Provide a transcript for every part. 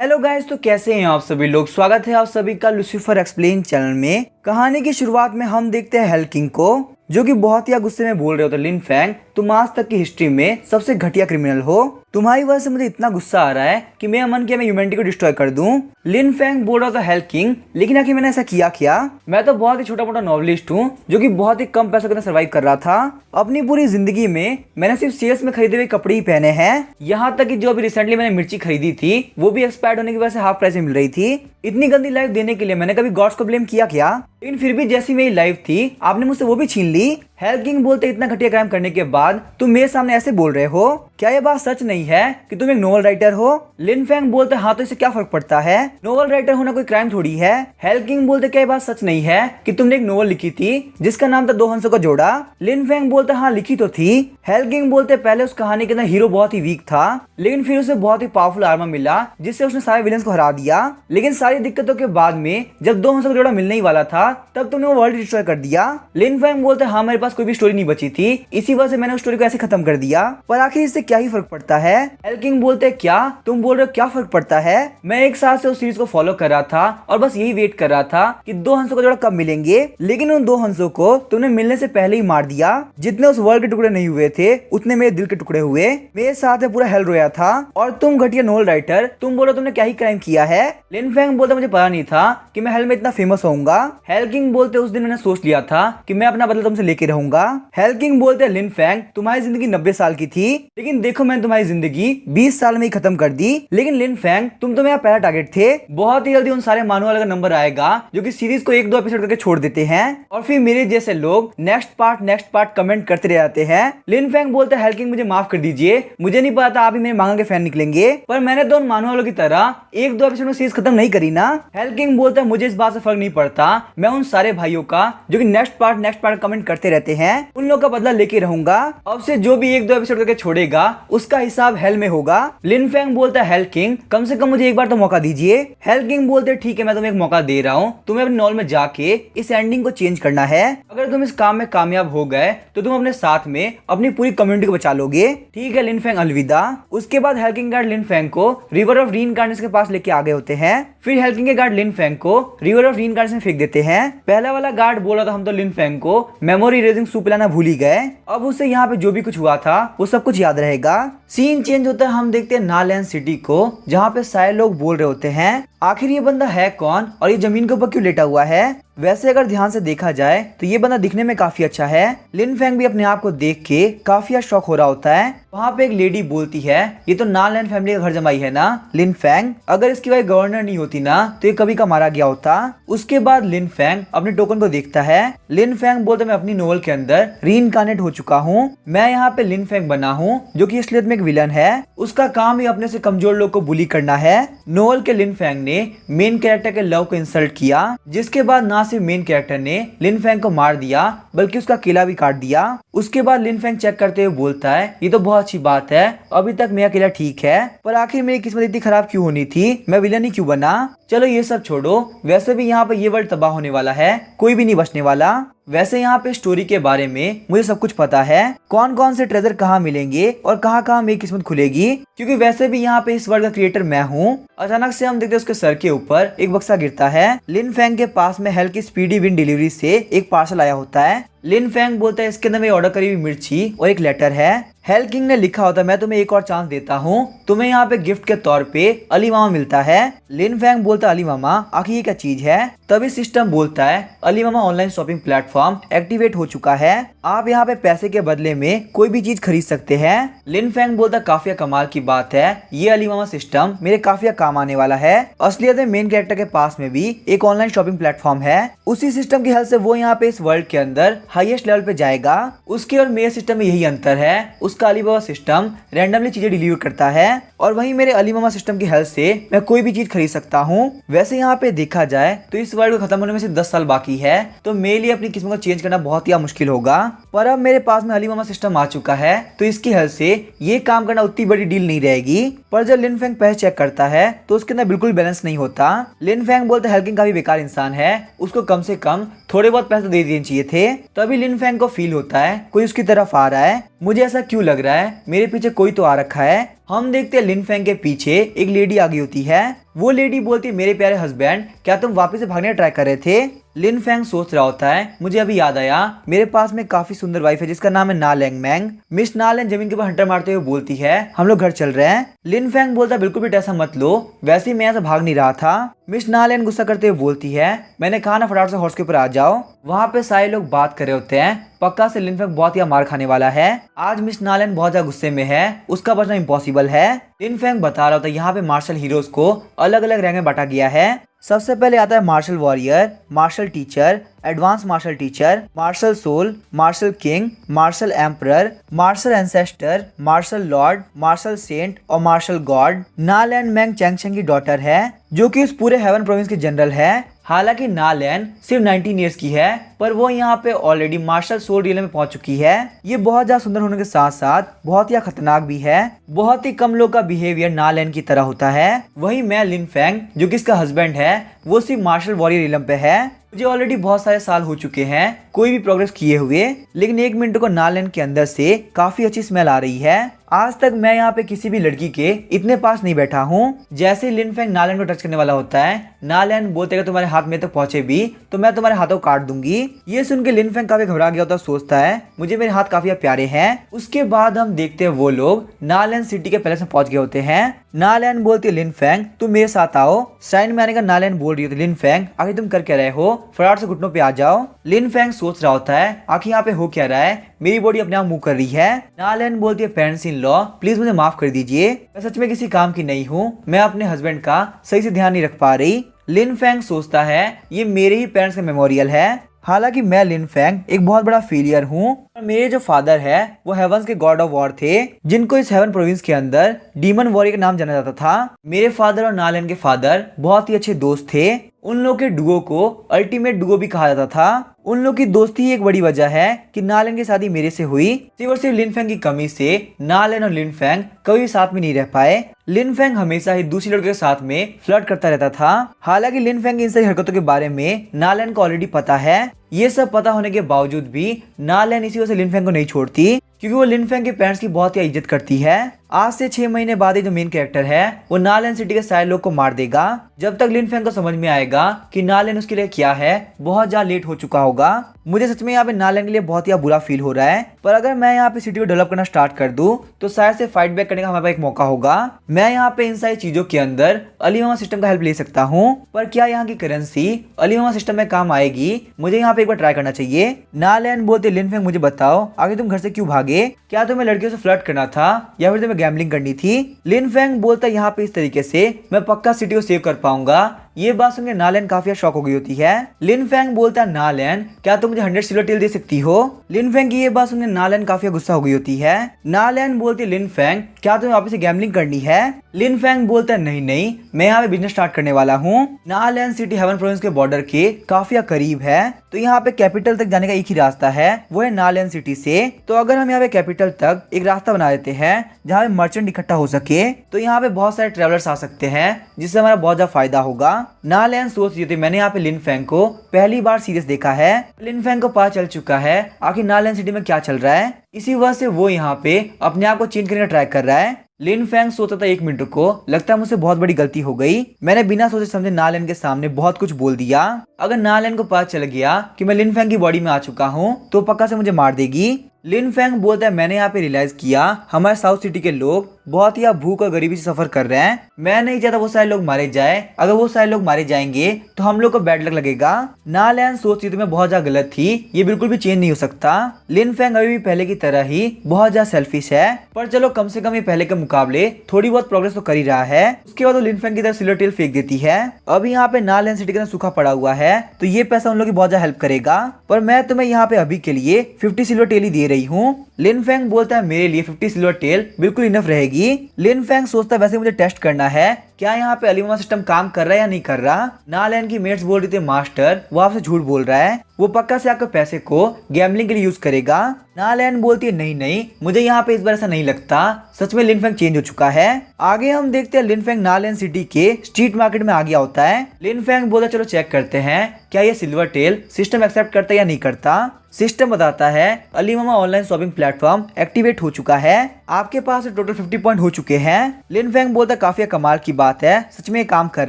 Hello guys, तो कैसे हैं आप सभी लोग। स्वागत है आप सभी का लूसीफर एक्सप्लेन चैनल में। कहानी की शुरुआत में हम देखते हैं हेल किंग को, जो कि बहुत ही गुस्से में बोल रहे होते हैं, लिन फैंग तुम आज तक की हिस्ट्री में सबसे घटिया क्रिमिनल हो। तुम्हारी वजह से मुझे इतना गुस्सा आ रहा है कि मेरा मन किया मैं ह्यूमैनिटी को डिस्ट्रॉय कर दूं। लिन फैंग बोल रहा था हेल किंग, लेकिन आखिर मैंने ऐसा किया क्या। मैं तो बहुत ही छोटा मोटा नॉवलिस्ट हूँ जो कि बहुत ही कम पैसों के अंदर सर्वाइव कर रहा था। अपनी पूरी जिंदगी में मैंने सिर्फ सेल्स में खरीदे हुए कपड़े ही पहने हैं। यहाँ तक कि जो अभी रिसेंटली मैंने मिर्ची खरीदी थी वो भी एक्सपायर्ड होने की वजह से हाफ प्राइस में मिल रही थी। इतनी गंदी लाइफ देने के लिए मैंने कभी गॉड्स को ब्लेम किया क्या। लेकिन फिर भी जैसी मेरी लाइफ थी आपने मुझसे वो भी छीन ली। हेल किंग बोलते इतना घटिया क्राइम करने के बाद तुम मेरे सामने ऐसे बोल रहे हो, क्या ये बात सच नहीं है कि तुम एक नोवेल राइटर हो। लिन फैंग बोलते हाँ तो इससे क्या फर्क पड़ता है, नोवेल राइटर होना कोई क्राइम थोड़ी है। हेल किंग बोलते क्या ये बात सच नहीं है कि तुमने एक नोवेल लिखी थी जिसका नाम था दो हंसों का जोड़ा। लिन फैंग बोलते हाँ लिखी तो थी। हेल किंग बोलते पहले उस कहानी के अंदर हीरो बहुत ही वीक था, लेकिन फिर उसे बहुत ही पावरफुल आर्मर मिला जिससे उसने सारे विलेंस को हरा दिया। लेकिन सारी दिक्कतों के बाद में जब दो हंसों का जोड़ा मिलने ही वाला था तब तुमने वो वर्ल्ड डिस्ट्रॉय कर दिया। लिन फैंग बोलते हाँ मेरे पास कोई भी स्टोरी नहीं बची थी, इसी वजह से मैंने उस स्टोरी को ऐसे खत्म कर दिया। पर आखिर इससे क्या ही फर्क पड़ता है। हेल किंग बोलते क्या तुम बोल रहे हो क्या फर्क पड़ता है। मैं एक साल से उस सीरीज को फॉलो कर रहा था और बस यही वेट कर रहा था कि दो हंसों का जोड़ा कब मिलेंगे, लेकिन उन दो हंसों को तुमने मिलने से पहले ही मार दिया। जितने उस वर्ल्ड के टुकड़े नहीं हुए थे उतने मेरे दिल के टुकड़े हुए। मेरे साथ में पूरा हेल रोया था और तुम घटिया नोवेल राइटर तुम बोलो तुमने क्या ही क्राइम किया है। लिन फैंग बोलते मुझे पता नहीं था कि मैं हेल में इतना फेमस होऊंगा। हेल किंग बोलते उस दिन मैंने सोच लिया था कि मैं अपना बदला तुमसे लेके रहूंगा। हेल किंग बोलते लिन फैंग तुम्हारी जिंदगी 90 साल की थी, लेकिन देखो मैंने तुम्हारी जिंदगी 20 साल में ही खत्म कर दी। लेकिन लिन फैंग तुम तो मेरा पहला टारगेट थे। बहुत ही जल्दी उन सारे मानने वालों का नंबर आएगा जो कि सीरीज को एक दो एपिसोड करके छोड़ देते हैं और फिर मेरे जैसे लोग नेक्स्ट पार्ट कमेंट करते रह जाते हैं। लिन फैंग बोलते हेल किंग मुझे माफ कर दीजिए, मुझे नहीं पता था आप ही मेरे मांगा के फैन निकलेंगे, पर मैंने तो उन मानने वालों की तरह एक दो एपिसोड में सीरीज खत्म नहीं करी ना। हेल किंग बोलता है मुझे इस बात से फर्क नहीं पड़ता, मैं उन सारे भाइयों का जो कि नेक्स्ट पार्ट कमेंट करते रहते हैं उन लोगों का बदला लेके रहूंगा। अब से जो भी एक दो एपिसोड करके छोड़ेगा उसका हिसाब हेल में होगा। लिन फैंग बोलता है हेल किंग कम से कम मुझे एक बार तो मौका दीजिए। हेल किंग बोलते ठीक है मैं तुम्हें एक मौका दे रहा हूँ, तुम्हें अपने नॉवल में जाके इस एंडिंग को चेंज करना है। अगर तुम इस काम में कामयाब हो गए तो तुम अपने साथ में अपनी पूरी कम्युनिटी को बचा लोगे। ठीक है लिन फैंग अलविदा। उसके बाद हेल किंग गार्ड लिन फैंग को रिवर ऑफ रीइंकार्नेशन के पास लेके आगे होते हैं। फिर हेल किंग के गार्ड लिन फैंग को रिवर ऑफ रीइंकार्नेशन फेंक देते हैं। पहला वाला गार्ड बोला था हम तो लिन फैंग को मेमोरी इरेजिंग सूप पिलाना भूल ही गए, अब उसे यहाँ पे जो भी कुछ हुआ था वो सब कुछ याद रहेगा। सीन चेंज होता है, हम देखते हैं नालैंड सिटी को जहाँ पे सारे लोग बोल रहे होते हैं आखिर ये बंदा है कौन और ये जमीन के ऊपर क्यों लेटा हुआ है। वैसे अगर ध्यान से देखा जाए तो ये बंदा दिखने में काफी अच्छा है। लिन फैंग भी अपने आप को देख के काफी शौक हो रहा होता है। वहाँ पे एक लेडी बोलती है ये तो नालैंड फैमिली का घर जमाई है ना लिन फैंग, अगर इसकी वाइफ गवर्नर नहीं होती ना तो ये कभी का मारा गया होता। उसके बाद लिन फैंग अपने टोकन को देखता है। लिन फैंग बोलते मैं अपनी नोवेल के अंदर रीइंकार्नेट हो चुका हूँ, मैं यहाँ पे लिन फैंग बना हूँ जो कि असलियत में एक विलन है। उसका काम ही अपने से कमजोर लोग को बुली करना है। नोवेल के लिन फैंग ने मेन कैरेक्टर के लव को इंसल्ट किया, जिसके बाद ना सिर्फ मेन कैरेक्टर ने लिन फैंग को मार दिया बल्कि उसका किला भी काट दिया। उसके बाद लिन फैंग चेक करते हुए बोलता है ये तो बहुत अच्छी बात है, अभी तक मेरा किला ठीक है, पर आखिर मेरी किस्मत इतनी खराब क्यों होनी थी, मैं विलन ही क्यों बना। चलो ये सब छोड़ो, वैसे भी यहाँ पे ये वर्ल्ड तबाह होने वाला है, कोई भी नहीं बचने वाला। वैसे यहाँ पे स्टोरी के बारे में मुझे सब कुछ पता है, कौन कौन से ट्रेजर कहाँ मिलेंगे और कहाँ कहाँ मेरी किस्मत खुलेगी, क्योंकि वैसे भी यहाँ पे इस वर्ल्ड का क्रिएटर मैं हूँ। अचानक से हम देखते हैं उसके सर के ऊपर एक बक्सा गिरता है। लिन फैंग के पास में हेल की स्पीडी विंड डिलीवरी से एक पार्सल आया होता है। लिन फैंग बोलता है इसके अंदर मेरी ऑर्डर करी हुई मिर्ची और एक लेटर है। हेल किंग ने लिखा होता है मैं तुम्हें एक और चांस देता हूँ, तुम्हें यहाँ पे गिफ्ट के तौर पे अली मामा मिलता है। लिन फैंग बोलता है अली मामा आखिर ये क्या चीज है। तभी सिस्टम बोलता है अली मामा ऑनलाइन शॉपिंग प्लेटफॉर्म एक्टिवेट हो चुका है, आप यहाँ पे पैसे के बदले में कोई भी चीज खरीद सकते हैं। लिन फैंग बोलता काफी कमाल की बात है, ये अली मामा सिस्टम मेरे काफी काम आने वाला है। असलियत में मेन कैरेक्टर के पास में भी एक ऑनलाइन शॉपिंग प्लेटफॉर्म है, उसी सिस्टम की हेल्प से वो यहाँ पे इस वर्ल्ड के अंदर हाईएस्ट लेवल पे जाएगा। उसके और मेरे सिस्टम में यही अंतर है, उसका अलीबाबा सिस्टम रैंडमली चीजें डिलीवर करता है और वहीं मेरे अली मामा सिस्टम की हेल्प से मैं कोई भी चीज खरीद सकता हूँ। वैसे यहाँ पे देखा जाए तो इस वर्ल्ड को खत्म होने में सिर्फ 10 साल बाकी है, तो मेरे लिए अपनी किस्मत को चेंज करना बहुत ही मुश्किल होगा। पर अब मेरे पास में अली मामा सिस्टम आ चुका है तो इसकी हेल्प से ये काम करना उतनी बड़ी डील नहीं रहेगी। पर जब लिन फैंग पैसे चेक करता है तो उसके अंदर बिल्कुल बैलेंस नहीं होता। लिन फैंग बोलते हेल किंग काफी बेकार इंसान है, उसको कम से कम थोड़े बहुत पैसे दे देने चाहिए थे। तभी लिन फैंग को फील होता है कोई उसकी तरफ आ रहा है, मुझे ऐसा क्यों लग रहा है, मेरे पीछे कोई तो आ रखा है। हम देखते हैं लिन फेंग के पीछे एक लेडी आ गई होती है। वो लेडी बोलती है, मेरे प्यारे हस्बैंड, क्या तुम वापस से भागने ट्राई कर रहे थे? लिन फेंग सोच रहा होता है, मुझे अभी याद आया, मेरे पास में काफी सुंदर वाइफ है जिसका नाम है ना लैंग मैंग। मिस ना लैंग जमीन के ऊपर हंटर मारते हुए बोलती है, हम लोग घर चल रहे हैं। लिन फेंग बोलता है, बिल्कुल भी टेंशन मत लो, वैसे ही मैं यहाँ से भाग नहीं रहा था। मिस ना लैंग गुस्सा करते हुए बोलती है, मैंने कहा ना फटाफट से हॉर्स के ऊपर आ जाओ। वहाँ पे सारे लोग बात कर रहे होते हैं, पक्का से लिन फेंग बहुत ही मार खाने वाला है। आज मिस ना लैंग बहुत ज्यादा गुस्से में है, उसका बचना इम्पॉसिबल है। लिन फेंग बता रहा होता है, यहाँ पे मार्शल हीरोज को अलग अलग रैंक में बांटा गया है। सबसे पहले आता है martial warrior, martial teacher, advance martial teacher, martial soul, martial king, martial emperor, martial ancestor, martial lord, martial saint और मार्शल गॉड। ना लैंग मैंग चैंग की डॉटर है, जो कि इस पूरे हेवन प्रोविंस की जनरल है। हालांकि ना लैंग सिर्फ 19 ईयर्स की है, पर वो यहाँ पे ऑलरेडी मार्शल सोल रियल में पहुंच चुकी है। ये बहुत ज्यादा सुंदर होने के साथ साथ बहुत ही खतरनाक भी है। बहुत ही कम लोग का बिहेवियर ना लैंग की तरह होता है। वही मैं लिन फेंग, जो कि इसका हस्बैंड है, वो सिर्फ मार्शल वॉरियर रियलम पे है। मुझे ऑलरेडी बहुत सारे साल हो चुके हैं कोई भी प्रोग्रेस किए हुए, लेकिन एक मिनट को ना लैंग के अंदर से काफी अच्छी स्मेल आ रही है। आज तक मैं यहाँ पे किसी भी लड़की के इतने पास नहीं बैठा हूँ। जैसे ही लिन फेंग ना लैंग को टच करने वाला होता है, ना लैंग बोलते हैं, तुम्हारे हाथ में तक पहुंचे भी तो मैं तुम्हारे हाथों को काट दूंगी। ये सुन के लिन फेंग काफी घबरा गया होता है, सोचता है मुझे मेरे हाथ काफी प्यारे हैं। उसके बाद हम देखते हैं वो लोग ना लैंग सिटी के पैलेस में पहुंच गए होते हैं। ना लैंग बोलती है, लिन फेंग तुम मेरे साथ आओ। साइन में आने का ना लैंग बोल रही होती है, लिन फेंग आखिर तुम कर क्या रहे हो, फटाफट से घुटनों पे आ जाओ। लिन फेंग सोच रहा होता है, आखिर यहाँ पे हो क्या रहा है, मेरी बॉडी अपने आप मूव कर रही है। ना लैंग बोलती है, पेरेंट्स इन लॉ प्लीज मुझे माफ कर दीजिए, मैं सच में किसी काम की नहीं हूँ, मैं अपने हस्बैंड का सही से ध्यान नहीं रख पा रही। लिन फेंग सोचता है, ये मेरे ही पेरेंट्स का मेमोरियल है। हालांकि मैं लिन फेंग एक बहुत बड़ा फेलियर हूँ। मेरे जो फादर है वो हेवंस के गॉड ऑफ वॉर थे, जिनको इस हेवन प्रोविंस के अंदर डीमन वॉरियर के नाम जाना जाता था। मेरे फादर और ना लैंग के फादर बहुत ही अच्छे दोस्त थे। उन लोग के डुओ को अल्टीमेट डुओ भी कहा जाता था। उन लोग की दोस्ती एक बड़ी वजह है कि ना लैंग की शादी मेरे से हुई। सिर्फ और सिर्फ लिन फेंग की कमी से ना लैंग और लिन फेंग कभी साथ में नहीं रह पाए। लिन फेंग हमेशा ही दूसरी लड़के के साथ में फ्लर्ट करता रहता था। हालांकि लिन फेंग की इन सारी हरकतों के बारे में ना लैंग को ऑलरेडी पता है। ये सब पता होने के बावजूद भी ना लैंग इसी वजह से लिन फेंग को नहीं छोड़ती, क्योंकि वो लिन फेंग के पेरेंट्स की बहुत ही इज्जत करती है। आज से 6 महीने बाद जो मेन कैरेक्टर है वो ना लैंग सिटी के सारे लोग को मार देगा। जब तक लिन फेंग को समझ में आएगा कि ना लैंग उसके लिए क्या है, बहुत ज्यादा लेट हो चुका होगा। मुझे सच में यहाँ पे ना लैंग के लिए बहुत ही बुरा फील हो रहा है, पर अगर मैं यहाँ पे सिटी को डेवलप करना स्टार्ट कर दूं तो शायद से फाइट बैक करने का हमारे पास एक मौका होगा। मैं यहाँ पे इन सारी चीजों के अंदर अलीमामा सिस्टम का हेल्प ले सकता हूँ, पर क्या यहाँ की करेंसी अलीमामा सिस्टम में काम आएगी, मुझे यहाँ पे एक बार ट्राई करना चाहिए। ना लैंग बोलते, लिन फेंग मुझे बताओ आगे तुम घर से क्यों भागे, क्या तुम्हें लड़कियों से फ्लर्ट करना था या फिर तुम्हें गैम्बलिंग करनी थी? लिन फेंग बोलता, यहाँ पे इस तरीके से मैं पक्का सिटी को सेव कर पाऊंगा। ये बात सुनकर ना लैंग काफी शॉक हो गई होती है। लिन फेंग बोलता है, ना लैंग क्या तुम मुझे 100 सिल्वर टेल दे सकती हो? लिन फेंग की ये बात सुनकर ना लैंग काफी गुस्सा हो गई होती है। ना लैंग बोलती है, लिन फेंग क्या तुम्हें वापस से गैम्बलिंग करनी है? लिन फेंग बोलता है, नहीं नहीं, मैं यहाँ पे बिजनेस स्टार्ट करने वाला हूँ। ना लैंग सिटी हेवन प्रोविंस के बॉर्डर के काफी करीब है, तो यहाँ पे कैपिटल तक जाने का एक ही रास्ता है, वो है ना लैंग सिटी से। तो अगर हम यहाँ पे कैपिटल तक एक रास्ता बना देते हैं जहाँ पे मर्चेंट इकट्ठा हो सके, तो यहाँ पे बहुत सारे ट्रेवलर्स आ सकते हैं, जिससे हमारा बहुत ज्यादा फायदा होगा। ना लैंग सोच रही थी, मैंने यहाँ पे लिन फेंग को पहली बार सीरियस देखा है। लिन फेंग को पता चल चुका है आखिर ना लैंग सिटी में क्या चल रहा है, इसी वजह से वो यहाँ पे अपने आप को चेंज करने का ट्राई कर रहा है। लिन फेंग सोचता था, 1 मिनट को लगता है मुझसे बहुत बड़ी गलती हो गई, मैंने बिना सोचे समझे ना लैंग के सामने बहुत कुछ बोल दिया। अगर ना लैंग को पता चल गया कि मैं लिन फेंग की बॉडी में आ चुका हूँ तो पक्का से मुझे मार देगी। लिन फेंग बोलता है, मैंने यहाँ पे रियलाइज किया हमारे साउथ सिटी के लोग बहुत ही भूख और गरीबी से सफर कर रहे हैं। मैं नहीं चाहता वो सारे लोग मारे जाए, अगर वो सारे लोग मारे जाएंगे तो हम लोग को बैड लक लगेगा। ना लैंग सोच रही थी मैं बहुत ज्यादा गलत थी, ये बिल्कुल भी चेंज नहीं हो सकता। लिन फेंग अभी भी पहले की तरह ही बहुत ज्यादा सेल्फिश है, पर चलो कम से कम ये पहले के मुकाबले थोड़ी बहुत प्रोग्रेस तो कर ही रहा है। उसके बाद वो लिन फेंग की तरफ सिल्वर टेल फेंक देती है। अभी यहाँ पे ना लैंग सिटी के अंदर सूखा पड़ा हुआ है, तो ये पैसा उन लोग की बहुत ज्यादा हेल्प करेगा, पर मैं तुम्हें यहाँ पे अभी के लिए 50 सिल्वर टेल ही दे रही हूँ। लिन फेंग बोलता है, मेरे लिए 50 सिल्वर टेल बिल्कुल इनफ रहेगी। लिन फेंग सोचता है, वैसे मुझे टेस्ट करना है क्या यहाँ पे अलीमामा सिस्टम काम कर रहा है या नहीं कर रहा। ना लैंग की मेट्स बोल रही थी, मास्टर वो आपसे झूठ बोल रहा है, वो पक्का से आपके पैसे को गैम्बलिंग के लिए यूज करेगा। ना लैंग बोलती है, नहीं नहीं, मुझे यहाँ पे इस बार ऐसा नहीं लगता, सच में लिन फेंग चेंज हो चुका है। आगे हम देखते हैं लिन फेंग ना लैंग सिटी के स्ट्रीट मार्केट में आ गया होता है। लिन फेंग बोलता, चलो चेक करते हैं क्या ये सिल्वर टेल सिस्टम एक्सेप्ट करता है या नहीं करता। सिस्टम बताता है अलीमामा ऑनलाइन शॉपिंग प्लेटफॉर्म एक्टिवेट हो चुका है। आपके पास टोटल 50 पॉइंट हो चुके हैं। लिन फेंग बोलता काफी कमाल की बात है, सच में काम कर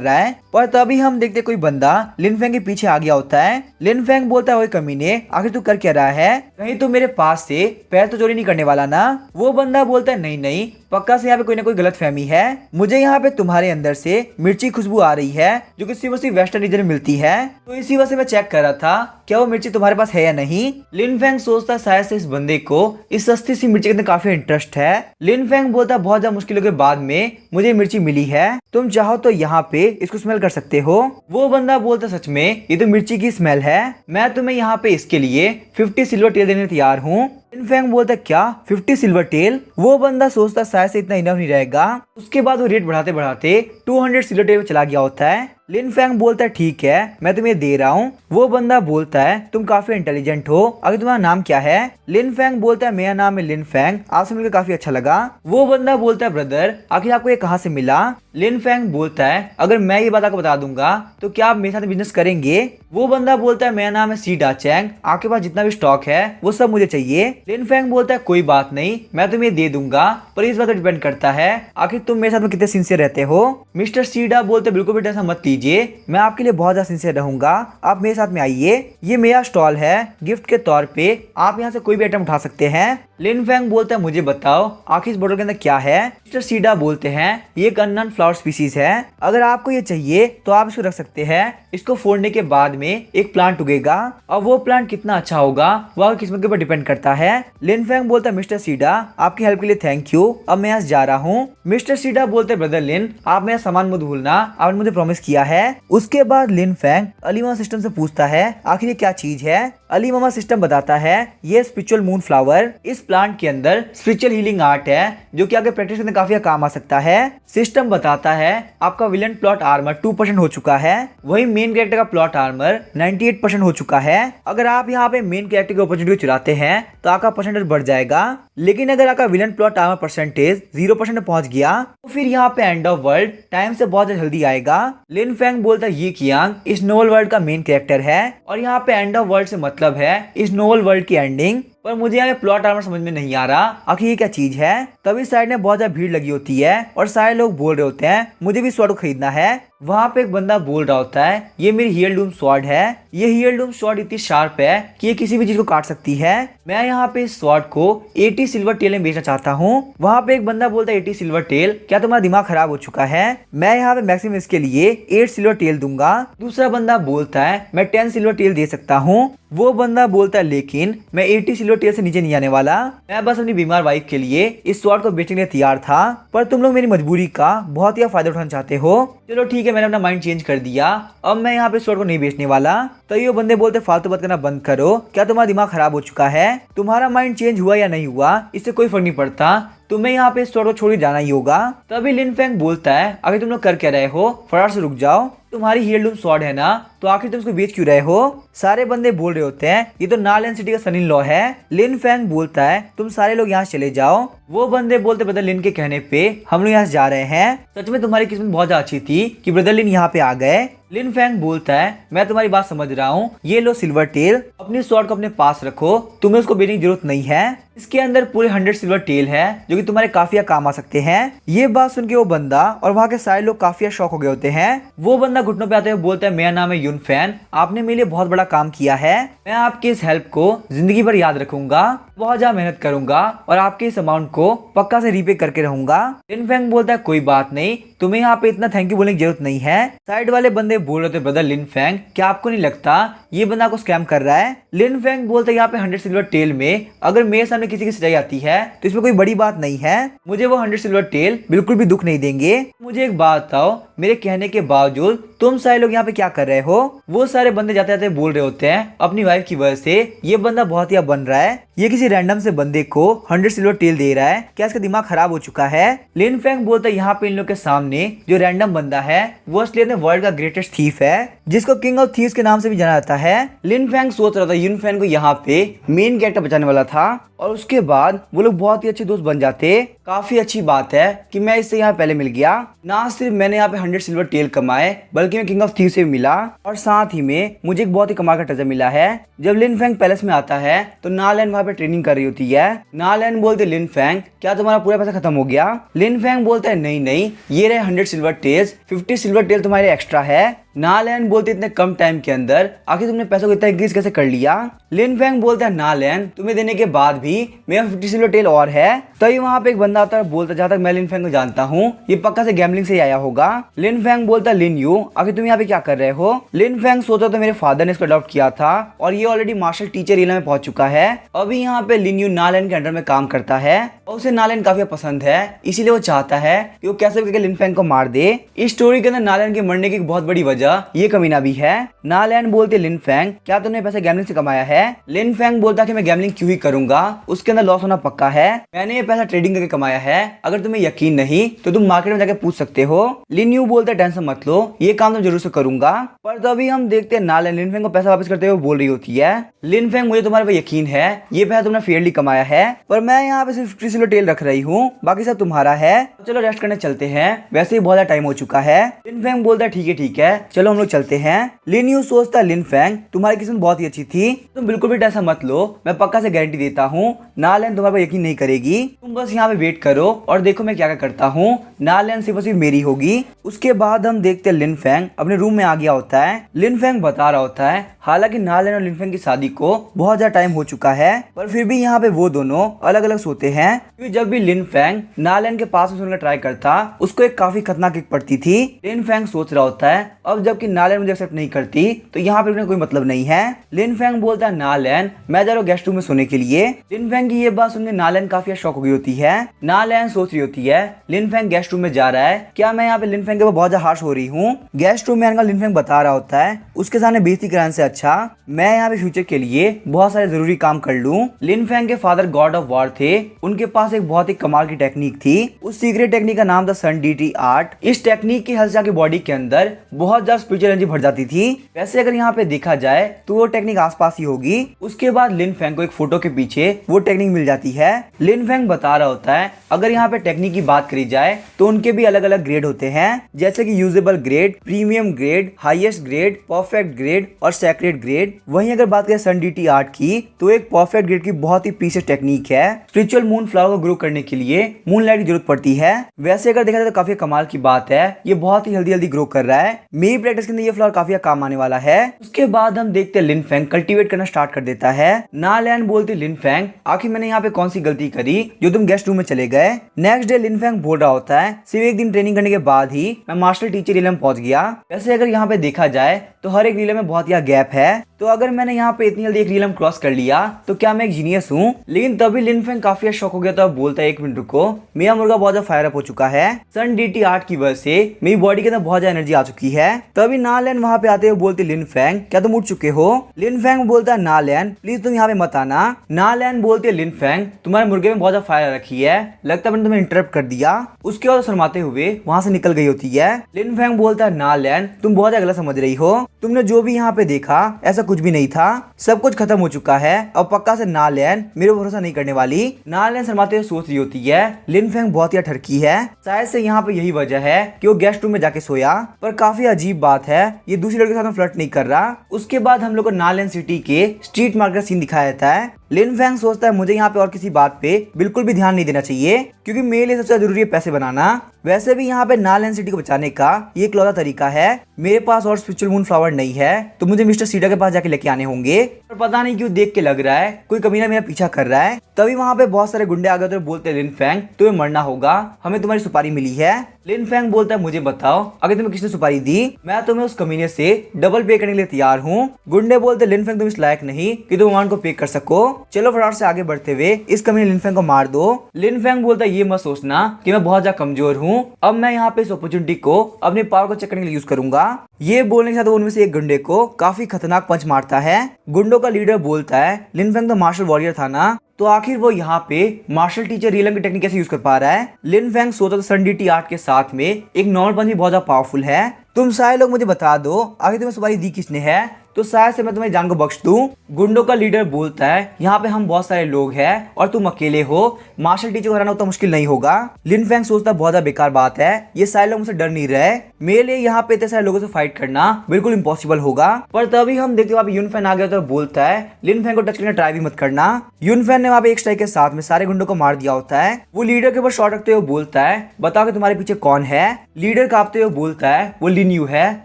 रहा है। पर तभी हम देखते कोई बंदा लिन फेंग के पीछे आ गया होता है। लिन फेंग बोलता है, ओए कमीने, आखिर तू कर क्या रहा है? कहीं तो मेरे पास से पैर तो चोरी नहीं करने वाला ना? वो बंदा बोलता है, नहीं नहीं, पक्का से यहाँ पे कोई ना कोई गलत फहमी है। मुझे यहाँ पे तुम्हारे अंदर से मिर्ची खुशबू आ रही है, जो कि सिर्फ उसी वेस्टर्न रीजन में मिलती है। तो इसी वजह से मैं चेक कर रहा था क्या वो मिर्ची तुम्हारे पास है या नहीं। लिन फेंग सोचता शायद से इस बंदे को इस सस्ती सी मिर्ची के अंदर काफी इंटरेस्ट है। लिन फेंग बोलता बहुत ज्यादा मुश्किलों के बाद में मुझे मिर्ची मिली है, तुम चाहो तो यहाँ पे इसको स्मेल कर सकते हो। वो बंदा बोलता सच में ये तो मिर्ची की स्मेल है, मैं तुम्हें यहाँ पे इसके लिए 50 सिल्वर टेल देने तैयार हूँ। लिन फेंग बोलता क्या 50 सिल्वर टेल? वो बंदा सोचता शायद से इतना इनफ नहीं रहेगा। उसके बाद वो रेट बढ़ाते बढ़ाते 200 सिल्वर टेल में चला गया होता है। लिन फेंग बोलता है ठीक है, मैं तुम्हें दे रहा हूँ। वो बंदा बोलता है तुम काफी इंटेलिजेंट हो, अगर तुम्हारा नाम क्या है? लिन फेंग बोलता है मेरा नाम है लिन फेंग, आपसे मिलकर काफी अच्छा लगा। वो बंदा बोलता है ब्रदर, आखिर आपको ये कहाँ से मिला? लिन फेंग बोलता है अगर मैं ये बात आपको बता दूंगा तो क्या आप मेरे साथ बिजनेस करेंगे? वो बंदा बोलता है मेरा नाम है सी डा चैंग, आपके पास जितना भी स्टॉक है वो सब मुझे चाहिए। लिन फेंग बोलता है कोई बात नहीं, मैं तुम्हें दे दूंगा, पर इस बात पर डिपेंड करता है आखिर तुम मेरे साथ में कितने सिंसियर रहते हो। मिस्टर सीडा बोलते बिल्कुल भी टेंशन मत लीजिए, मैं आपके लिए बहुत ज्यादा सिंसियर रहूंगा, आप मेरे साथ में आइए, ये मेरा स्टॉल है, गिफ्ट के तौर पे आप यहाँ से कोई भी आइटम उठा सकते हैं। लिन फेंग बोलता है मुझे बताओ आखिर इस बोतल के अंदर क्या है? मिस्टर सीडा बोलते हैं ये एक अननोन फ्लावर स्पीसीज है, अगर आपको ये चाहिए तो आप इसको रख सकते हैं, इसको फोड़ने के बाद में एक प्लांट उगेगा, और वो प्लांट कितना अच्छा होगा वो आपकी किस्मत के ऊपर डिपेंड करता है। लिन फेंग बोलता है मिस्टर सीडा आपकी हेल्प के लिए थैंक यू, अब मैं यहाँ से जा रहा हूँ। मिस्टर सीडा बोलते ब्रदर लिन आप मेरा सामान मत भूलना, आपने मुझे प्रॉमिस किया है। उसके बाद लिन फेंग अली मामा सिस्टम से पूछता है आखिर ये क्या चीज है? अली मामा सिस्टम बताता है ये स्पिरिचुअल मून फ्लावर, इस प्लांट के अंदर स्पिरिचुअल हीलिंग आर्ट है जो कि आगे प्रैक्टिस करने काफी काम आ सकता है। सिस्टम बताता है आपका विलन प्लॉट आर्मर 2% हो चुका है, वही मेन कैरेक्टर का प्लॉट आर्मर 98% हो चुका है। अगर आप यहाँ पे मेन कैरेक्टर की अपॉर्चुनिटी को चुराते हैं तो आपका परसेंटेज बढ़ जाएगा, लेकिन अगर आपका विलन प्लॉट आर्मर परसेंटेज 0% में पहुंच गया तो फिर यहाँ पे एंड ऑफ वर्ल्ड टाइम से बहुत जल्दी आएगा। लिन फेंग बोलता है ये कियांग इस नोवल वर्ल्ड का मेन कैरेक्टर है, और यहाँ पे एंड ऑफ वर्ल्ड से मतलब है इस नोवल वर्ल्ड की एंडिंग। पर मुझे यहाँ पे प्लॉट आर्मर समझ में नहीं आ रहा आखिर ये क्या चीज है। तभी साइड में बहुत ज्यादा भीड़ लगी होती है और सारे लोग बोल रहे होते हैं मुझे भी स्वॉर्ड खरीदना है। वहाँ पे एक बंदा बोल रहा होता है ये मेरी हीयरडूम स्वॉर्ड है, ये हीयरडूम स्वॉर्ड इतनी शार्प है कि ये किसी भी चीज को काट सकती है, मैं यहाँ पे इस स्वॉर्ड को 80 सिल्वर टेल में बेचना चाहता हूँ। वहाँ पे एक बंदा बोलता है 80 सिल्वर टेल, क्या तुम्हारा दिमाग खराब हो चुका है? मैं यहाँ पे मैक्सिमम इसके लिए 8 सिल्वर टेल दूंगा। दूसरा बंदा बोलता है मैं 10 सिल्वर टेल दे सकता हूँ। वो बंदा बोलता है लेकिन मैं 80 सिल्वर टेल से नीचे नहीं आने वाला, मैं बस अपनी बीमार वाइफ के लिए इस स्वॉर्ड को बेचने के लिए तैयार था, पर तुम लोग मेरी मजबूरी का बहुत ही फायदा उठाना चाहते हो। चलो ठीक है, मैंने अपना माइंड चेंज कर दिया, अब मैं यहाँ पे स्वॉर्ड को नहीं बेचने वाला। तो ये बंदे बोलते फालतू बात करना बंद करो, क्या तुम्हारा दिमाग खराब हो चुका है? तुम्हारा माइंड चेंज हुआ या नहीं हुआ इससे कोई फर्क नहीं पड़ता, तुम्हें यहाँ पे स्वॉर्ड को छोड़ के जाना ही होगा। तभी लिन फेंग बोलता है आखिर तुम लोग कर क्या रहे हो, फटाफट से रुक जाओ, तुम्हारी हीयरडूम स्वॉर्ड है ना, तो आखिर तुम इसको बेच क्यों रहे हो? सारे बंदे बोल रहे होते हैं ये तो नालन सिटी का सन इन लॉ है। लिन फेंग बोलता है तुम सारे लोग यहाँ से चले जाओ। वो बंदे बोलते ब्रदर लिन के कहने पे हम लोग यहाँ से जा रहे हैं, सच में तुम्हारी किस्मत बहुत ज्यादा अच्छी थी कि ब्रदर लिन यहाँ पे आ गए। लिन फेंग बोलता है मैं तुम्हारी बात समझ रहा हूँ, ये लो सिल्वर टेल, अपनी स्वॉर्ड को अपने पास रखो, तुम्हें उसको बेचने की जरूरत नहीं है, इसके अंदर पूरे 100 सिल्वर टेल है जो कि तुम्हारे काफी काम आ सकते हैं। ये बात सुन के वो बंदा और वहाँ के सारे लोग काफी शॉक हो गए होते हैं। वो बंदा घुटनों पे आते हुए बोलता है मेरा नाम है युन फैन, आपने मेरे लिए बहुत बड़ा काम किया है, मैं आपकी इस हेल्प को जिंदगी भर याद रखूंगा, बहुत ज्यादा मेहनत करूंगा और आपके इस अमाउंट को पक्का से रीपे करके रहूंगा। लिन फेंग बोलता है कोई बात नहीं, तुम्हें यहाँ पे इतना थैंक यू बोलने की जरूरत नहीं है। साइड वाले बंदे बोल रहे थे ब्रदर लिन फेंग क्या आपको नहीं लगता ये बंदा को स्कैम कर रहा है? लिन फेंग बोलते यहाँ पे 100 सिल्वर टेल में अगर मेरे सामने किसी की सच्चाई आती है तो इसमें कोई बड़ी बात नहीं है, मुझे वो 100 सिल्वर टेल बिल्कुल भी दुख नहीं देंगे। मुझे एक बात बताओ, मेरे कहने के बावजूद तुम सारे लोग यहाँ पे क्या कर रहे हो? वो सारे बंदे जाते जाते बोल रहे होते हैं अपनी वाइफ की वजह से ये बंदा बहुत ही बन रहा है, ये किसी रैंडम से बंदे को 100 सिल्वर टेल दे रहा है, क्या इसका दिमाग खराब हो चुका है? लिन फेंग बोलता है यहाँ पे इन लोग के सामने जो रैंडम बंदा है वो असलियत में वर्ल्ड का ग्रेटेस्ट थीफ है, जिसको किंग ऑफ थीव्स के नाम से भी जाना जाता है। लिन फेंग सोच रहा था युन फैन को यहाँ पे मेन कैरेक्टर बचाने वाला था और उसके बाद वो लोग बहुत ही अच्छे दोस्त बन जाते। काफी अच्छी बात है कि मैं इससे यहाँ पहले मिल गया। ना सिर्फ मैंने यहाँ पे 100 सिल्वर टेल कमाए, बल्कि मैं किंग ऑफ थीव से भी मिला, और साथ ही में मुझे एक बहुत ही कमाल का ट्रेजर मिला है। जब लिन फैंग पैलेस में आता है तो नालैन वहाँ पे ट्रेनिंग कर रही होती है। नालैन बोलते लिन फैंग क्या तुम्हारा पूरा पैसा खत्म हो गया? लिन फैंग बोलता है नहीं नहीं, ये रहे 100 सिल्वर टेल्स, 50 सिल्वर टेल तुम्हारे एक्स्ट्रा है। नालैन बोलते इतने कम टाइम के अंदर आखिर तुमने पैसों को इतना इंक्रीज कैसे कर लिया? लिन फैंग बोलता है नालैन तुम्हें देने के बाद भी मेरा 50 सिल्वर टेल और है। तभी वहाँ पे एक बंदा आता है, बोलता जहाँ तक मैं लिन फैंग को जानता हूँ ये पक्का से गैम्बलिंग से ही आया होगा। लिन फैंग बोलता है लिन यू आखिर तुम यहाँ पे क्या कर रहे हो? लिन फैंग सोचा तो मेरे फादर ने इसको अडॉप्ट किया था और ये ऑलरेडी मार्शल टीचर एरिया में पहुंच चुका है। अभी यहाँ पे लिन यू नालैन के अंडर में काम करता है और उसे नालैन काफी पसंद है, इसीलिए वो चाहता है कि वो कैसे भी करके लिन फैंग को मार दे। इस स्टोरी के अंदर नालैन के मरने की एक बहुत बड़ी वजह ये कमीना भी है। नालैन बोलते लिन फैंग क्या तुमने पैसे गैम्बलिंग से कमाया है? लिन फैंग बोलता कि मैं गैम्बलिंग क्यों ही करूंगा, उसके अंदर लॉस होना पक्का है, मैंने ये पैसा ट्रेडिंग करके कमाया है, अगर तुम्हें यकीन नहीं तो तुम मार्केट में जाके पूछ सकते हो। लिन यू बोलता टेंशन मत लो, ये काम तो जरूर से करूंगा। पर तभी हम देखते हैं नालैन लिन फैंग को पैसा वापस करते हुए बोल रही होती है लिन फैंग मुझे तुम्हारे पे यकीन है, ये पैसा तुमने फेयरली कमाया है, पर मैं यहाँ पे सिर्फ 50 सिल्वर टेल रख रही हूँ, बाकी सब तुम्हारा है, चलो रेस्ट करने चलते हैं, वैसे ही बहुत ज्यादा टाइम हो चुका है। लिन फैंग बोलता है ठीक है चलो हम लोग चलते हैं। लिन यू सोचता है लिन फैंग तुम्हारी किस्मत बहुत ही अच्छी थी, तुम बिल्कुल भी टेंशन मत लो, मैं पक्का से गारंटी देता हूँ नालैन तुम्हारे पे यकीन नहीं करेगी, तुम बस यहाँ पे वेट करो और देखो मैं क्या क्या करता हूँ, नालैन सिर्फ सिर्फ मेरी होगी। उसके बाद हम देखते हैं लिन फैंग अपने रूम में आ गया होता है। लिन फैंग बता रहा होता है हालांकि नालैन और लिन फैंग की शादी को बहुत ज्यादा टाइम हो चुका है, पर फिर भी यहाँ पे वो दोनों अलग अलग सोते हैं, क्योंकि जब भी लिन फैंग नालैन के पास में सोने का ट्राई करता उसको एक काफी खतरनाक किक पड़ती थी। लिन फैंग सोच रहा होता है अब जबकि नालैन मुझे एक्सेप्ट नहीं करती तो यहाँ पे कोई मतलब नहीं है। लिन फैंग बोलता है नालैन मैं जा रहा हूँ गेस्ट रूम में सोने के लिए। लिन फैंग की ये बात सुनकर नालैन काफी शॉक हो गई होती है। नालैन सोच रही होती है लिन फैंग गेस्ट रूम में जा रहा है, क्या मैं यहाँ पे लिन फैंग के ऊपर बहुत ज्यादा हार्श हो रही हूँ? गेस्ट रूम में आने का लिन फैंग बता रहा होता है उसके सामने बेइज्जती कराने से अच्छा मैं यहाँ पे फ्यूचर के लिए बहुत सारे जरूरी काम कर लूं। लिन फैंग के फादर गॉड ऑफ वॉर थे, उनके पास एक बहुत ही कमाल की टेक्निक थी, उस सीक्रेट टेक्निक का नाम था सन डीटी आर्ट। इस टेक्निक की हेल्प से आपकी बॉडी के अंदर बहुत ज्यादा स्पिरिचुअल एनर्जी भर जाती थी। वैसे अगर यहाँ पे देखा जाए तो वो टेक्निक आसपास ही होगी। उसके बाद लिन फैंग को एक फोटो के पीछे वो टेक्निक मिल जाती है। लिन फैंग बता रहा होता है अगर यहाँ पे टेक्निक की बात करी जाए तो उनके भी अलग अलग ग्रेड होते हैं, जैसे कि usable grade, premium grade, highest grade, perfect grade और सेक्रेट ग्रेड। वहीं अगर बात करें सन डीटी आर्ट की तो एक परफेक्ट ग्रेड की बहुत ही प्रीशियस टेक्निक है, स्पिरिचुअल मून फ्लावर को ग्रो करने के लिए मून लाइट की जरूरत पड़ती है। वैसे अगर देखा जाए तो काफी कमाल की बात है, ये बहुत ही जल्दी ग्रो कर रहा है, मेरी प्रैक्टिस के अंदर ये फ्लावर काफी काम आने वाला है। उसके बाद हम देखते हैं लिन फैंग कल्टीवेट करना स्टार्ट कर देता है। नालैन बोलते लिन फैंग आखिर मैंने यहाँ पे कौन सी गलती करी जो तुम गेस्ट रूम में चले गए? नेक्स्ट डे लिन फैंग बोल रहा होता है सिर्फ एक दिन ट्रेनिंग करने के बाद ही मैं मास्टर टीचर रियल में पहुंच गया। वैसे अगर यहाँ पे देखा जाए तो हर एक रील में बहुत ही गैप है, तो अगर मैंने यहाँ पे इतनी जल्दी एक रीलम क्रॉस कर लिया तो क्या मैं एक जीनियस हूँ? लेकिन तभी लिन फैंग काफी शॉक हो गया था, बोलता है एक मिनट रुको, मेरा मुर्गा बहुत ज्यादा फायर अप हो चुका है, सन डीटी आर्ट की वजह से मेरी बॉडी के अंदर बहुत ज्यादा एनर्जी आ चुकी है। तभी नालैन वहाँ पे आते हुए बोलते लिन फैंग क्या तुम उठ चुके हो? लिन फैंग बोलता है नालैन प्लीज तुम यहाँ पे मत आना। नालैन बोलते लिन फैंग तुम्हारे मुर्गे में बहुत ज्यादा फायर रखी है, लगता है मैंने तुम्हें इंटरप्ट कर दिया। उसके बाद शर्माते हुए वहाँ से निकल गई होती है। लिन फैंग बोलता है नालैन तुम बहुत ज्यादा गलत समझ रही हो, तुमने जो भी यहाँ पे देखा ऐसा कुछ भी नहीं था, सब कुछ खत्म हो चुका है, अब पक्का से नालैन मेरे भरोसा नहीं करने वाली। नालैन शर्माते हुए सोच रही होती है लिन फैंग बहुत ही ठरकी है, शायद से यहाँ पे यही वजह है कि वो गेस्ट रूम में जाके सोया, पर काफी अजीब बात है ये दूसरी लड़के के साथ फ्लर्ट नहीं कर रहा। उसके बाद हम लोग को नालैन सिटी के स्ट्रीट मार्केट सीन दिखाया जाता है। लिन फैंग सोचता है मुझे यहाँ पे और किसी बात पे बिल्कुल भी ध्यान नहीं देना चाहिए, क्योंकि मेरे लिए सबसे जरूरी है पैसे बनाना। वैसे भी यहाँ पे नालैन सिटी को बचाने का ये इकलौता तरीका है, मेरे पास और स्पिरिचुअल मून फ्लावर नहीं है तो मुझे मिस्टर सीडर के पास जाके लेके आने होंगे। पर पता नहीं क्यों देख के लग रहा है कोई कमीना मेरा पीछा कर रहा है। तभी वहाँ पे बहुत सारे गुंडे आ गए तो बोलते लिन फैंग तुम्हें मरना होगा, हमें तुम्हारी सुपारी मिली है। लिन फैंग बोलता है मुझे बताओ अगर तुम्हें किसने सुपारी दी, मैं तुम्हें उस कमीने से डबल पे करने के लिए तैयार हूँ। गुंडे बोलते लिन फैंग तुम इस लायक नहीं कि तुम अमाउंट को पे कर सको, चलो फटाफट से आगे बढ़ते हुए इस कमीने लिन फैंग को मार दो। लिन फैंग बोलता है ये मत सोचना कि मैं बहुत ज्यादा कमजोर हूँ, अब मैं यहाँ पे इस अपॉर्चुनिटी को अपने पावर को चेक करने के लिए यूज करूंगा। ये बोलने के साथ उनमें से एक गुंडे को काफी खतरनाक पंच मारता है। गुंडों का लीडर बोलता है लिन फैंग तो मार्शल वॉरियर था ना, तो आखिर वो यहाँ पे मार्शल टीचर रियलम की टेक्निक कैसे यूज कर पा रहा है? लिन फैंग सोचा तो सन डीटी आर्ट के साथ में एक नॉर्मल पंच भी बहुत ज्यादा पावरफुल है। तुम सारे लोग मुझे बता दो आखिर तुम्हें सुपारी दी किसने है? तो शायद से मैं तुम्हें जान को बख्श दूं। गुंडों का लीडर बोलता है यहाँ पे हम बहुत सारे लोग हैं और तुम अकेले हो, मार्शल टीचर को हराना उतना मुश्किल नहीं होगा। लिन फैंग सोचता बहुत ज्यादा बेकार बात है, ये सारे लोग मुझसे डर नहीं रहे, मेरे लिए यहाँ पे इतने सारे लोगों से फाइट करना बिल्कुल इम्पॉसिबल होगा। पर तभी हम देखते वहाँ पे यून फैन आ गया तो बोलता है लिन फैंग को टच करने ट्राई भी मत करना। यून फैन ने वहाँ पे एक स्ट्राइक के साथ में सारे गुंडों को मार दिया होता है। वो लीडर के ऊपर शॉट रखते हुए बोलता है बताओ कि तुम्हारे पीछे कौन है। लीडर कांपते हुए बोलता है वो लिन यू है,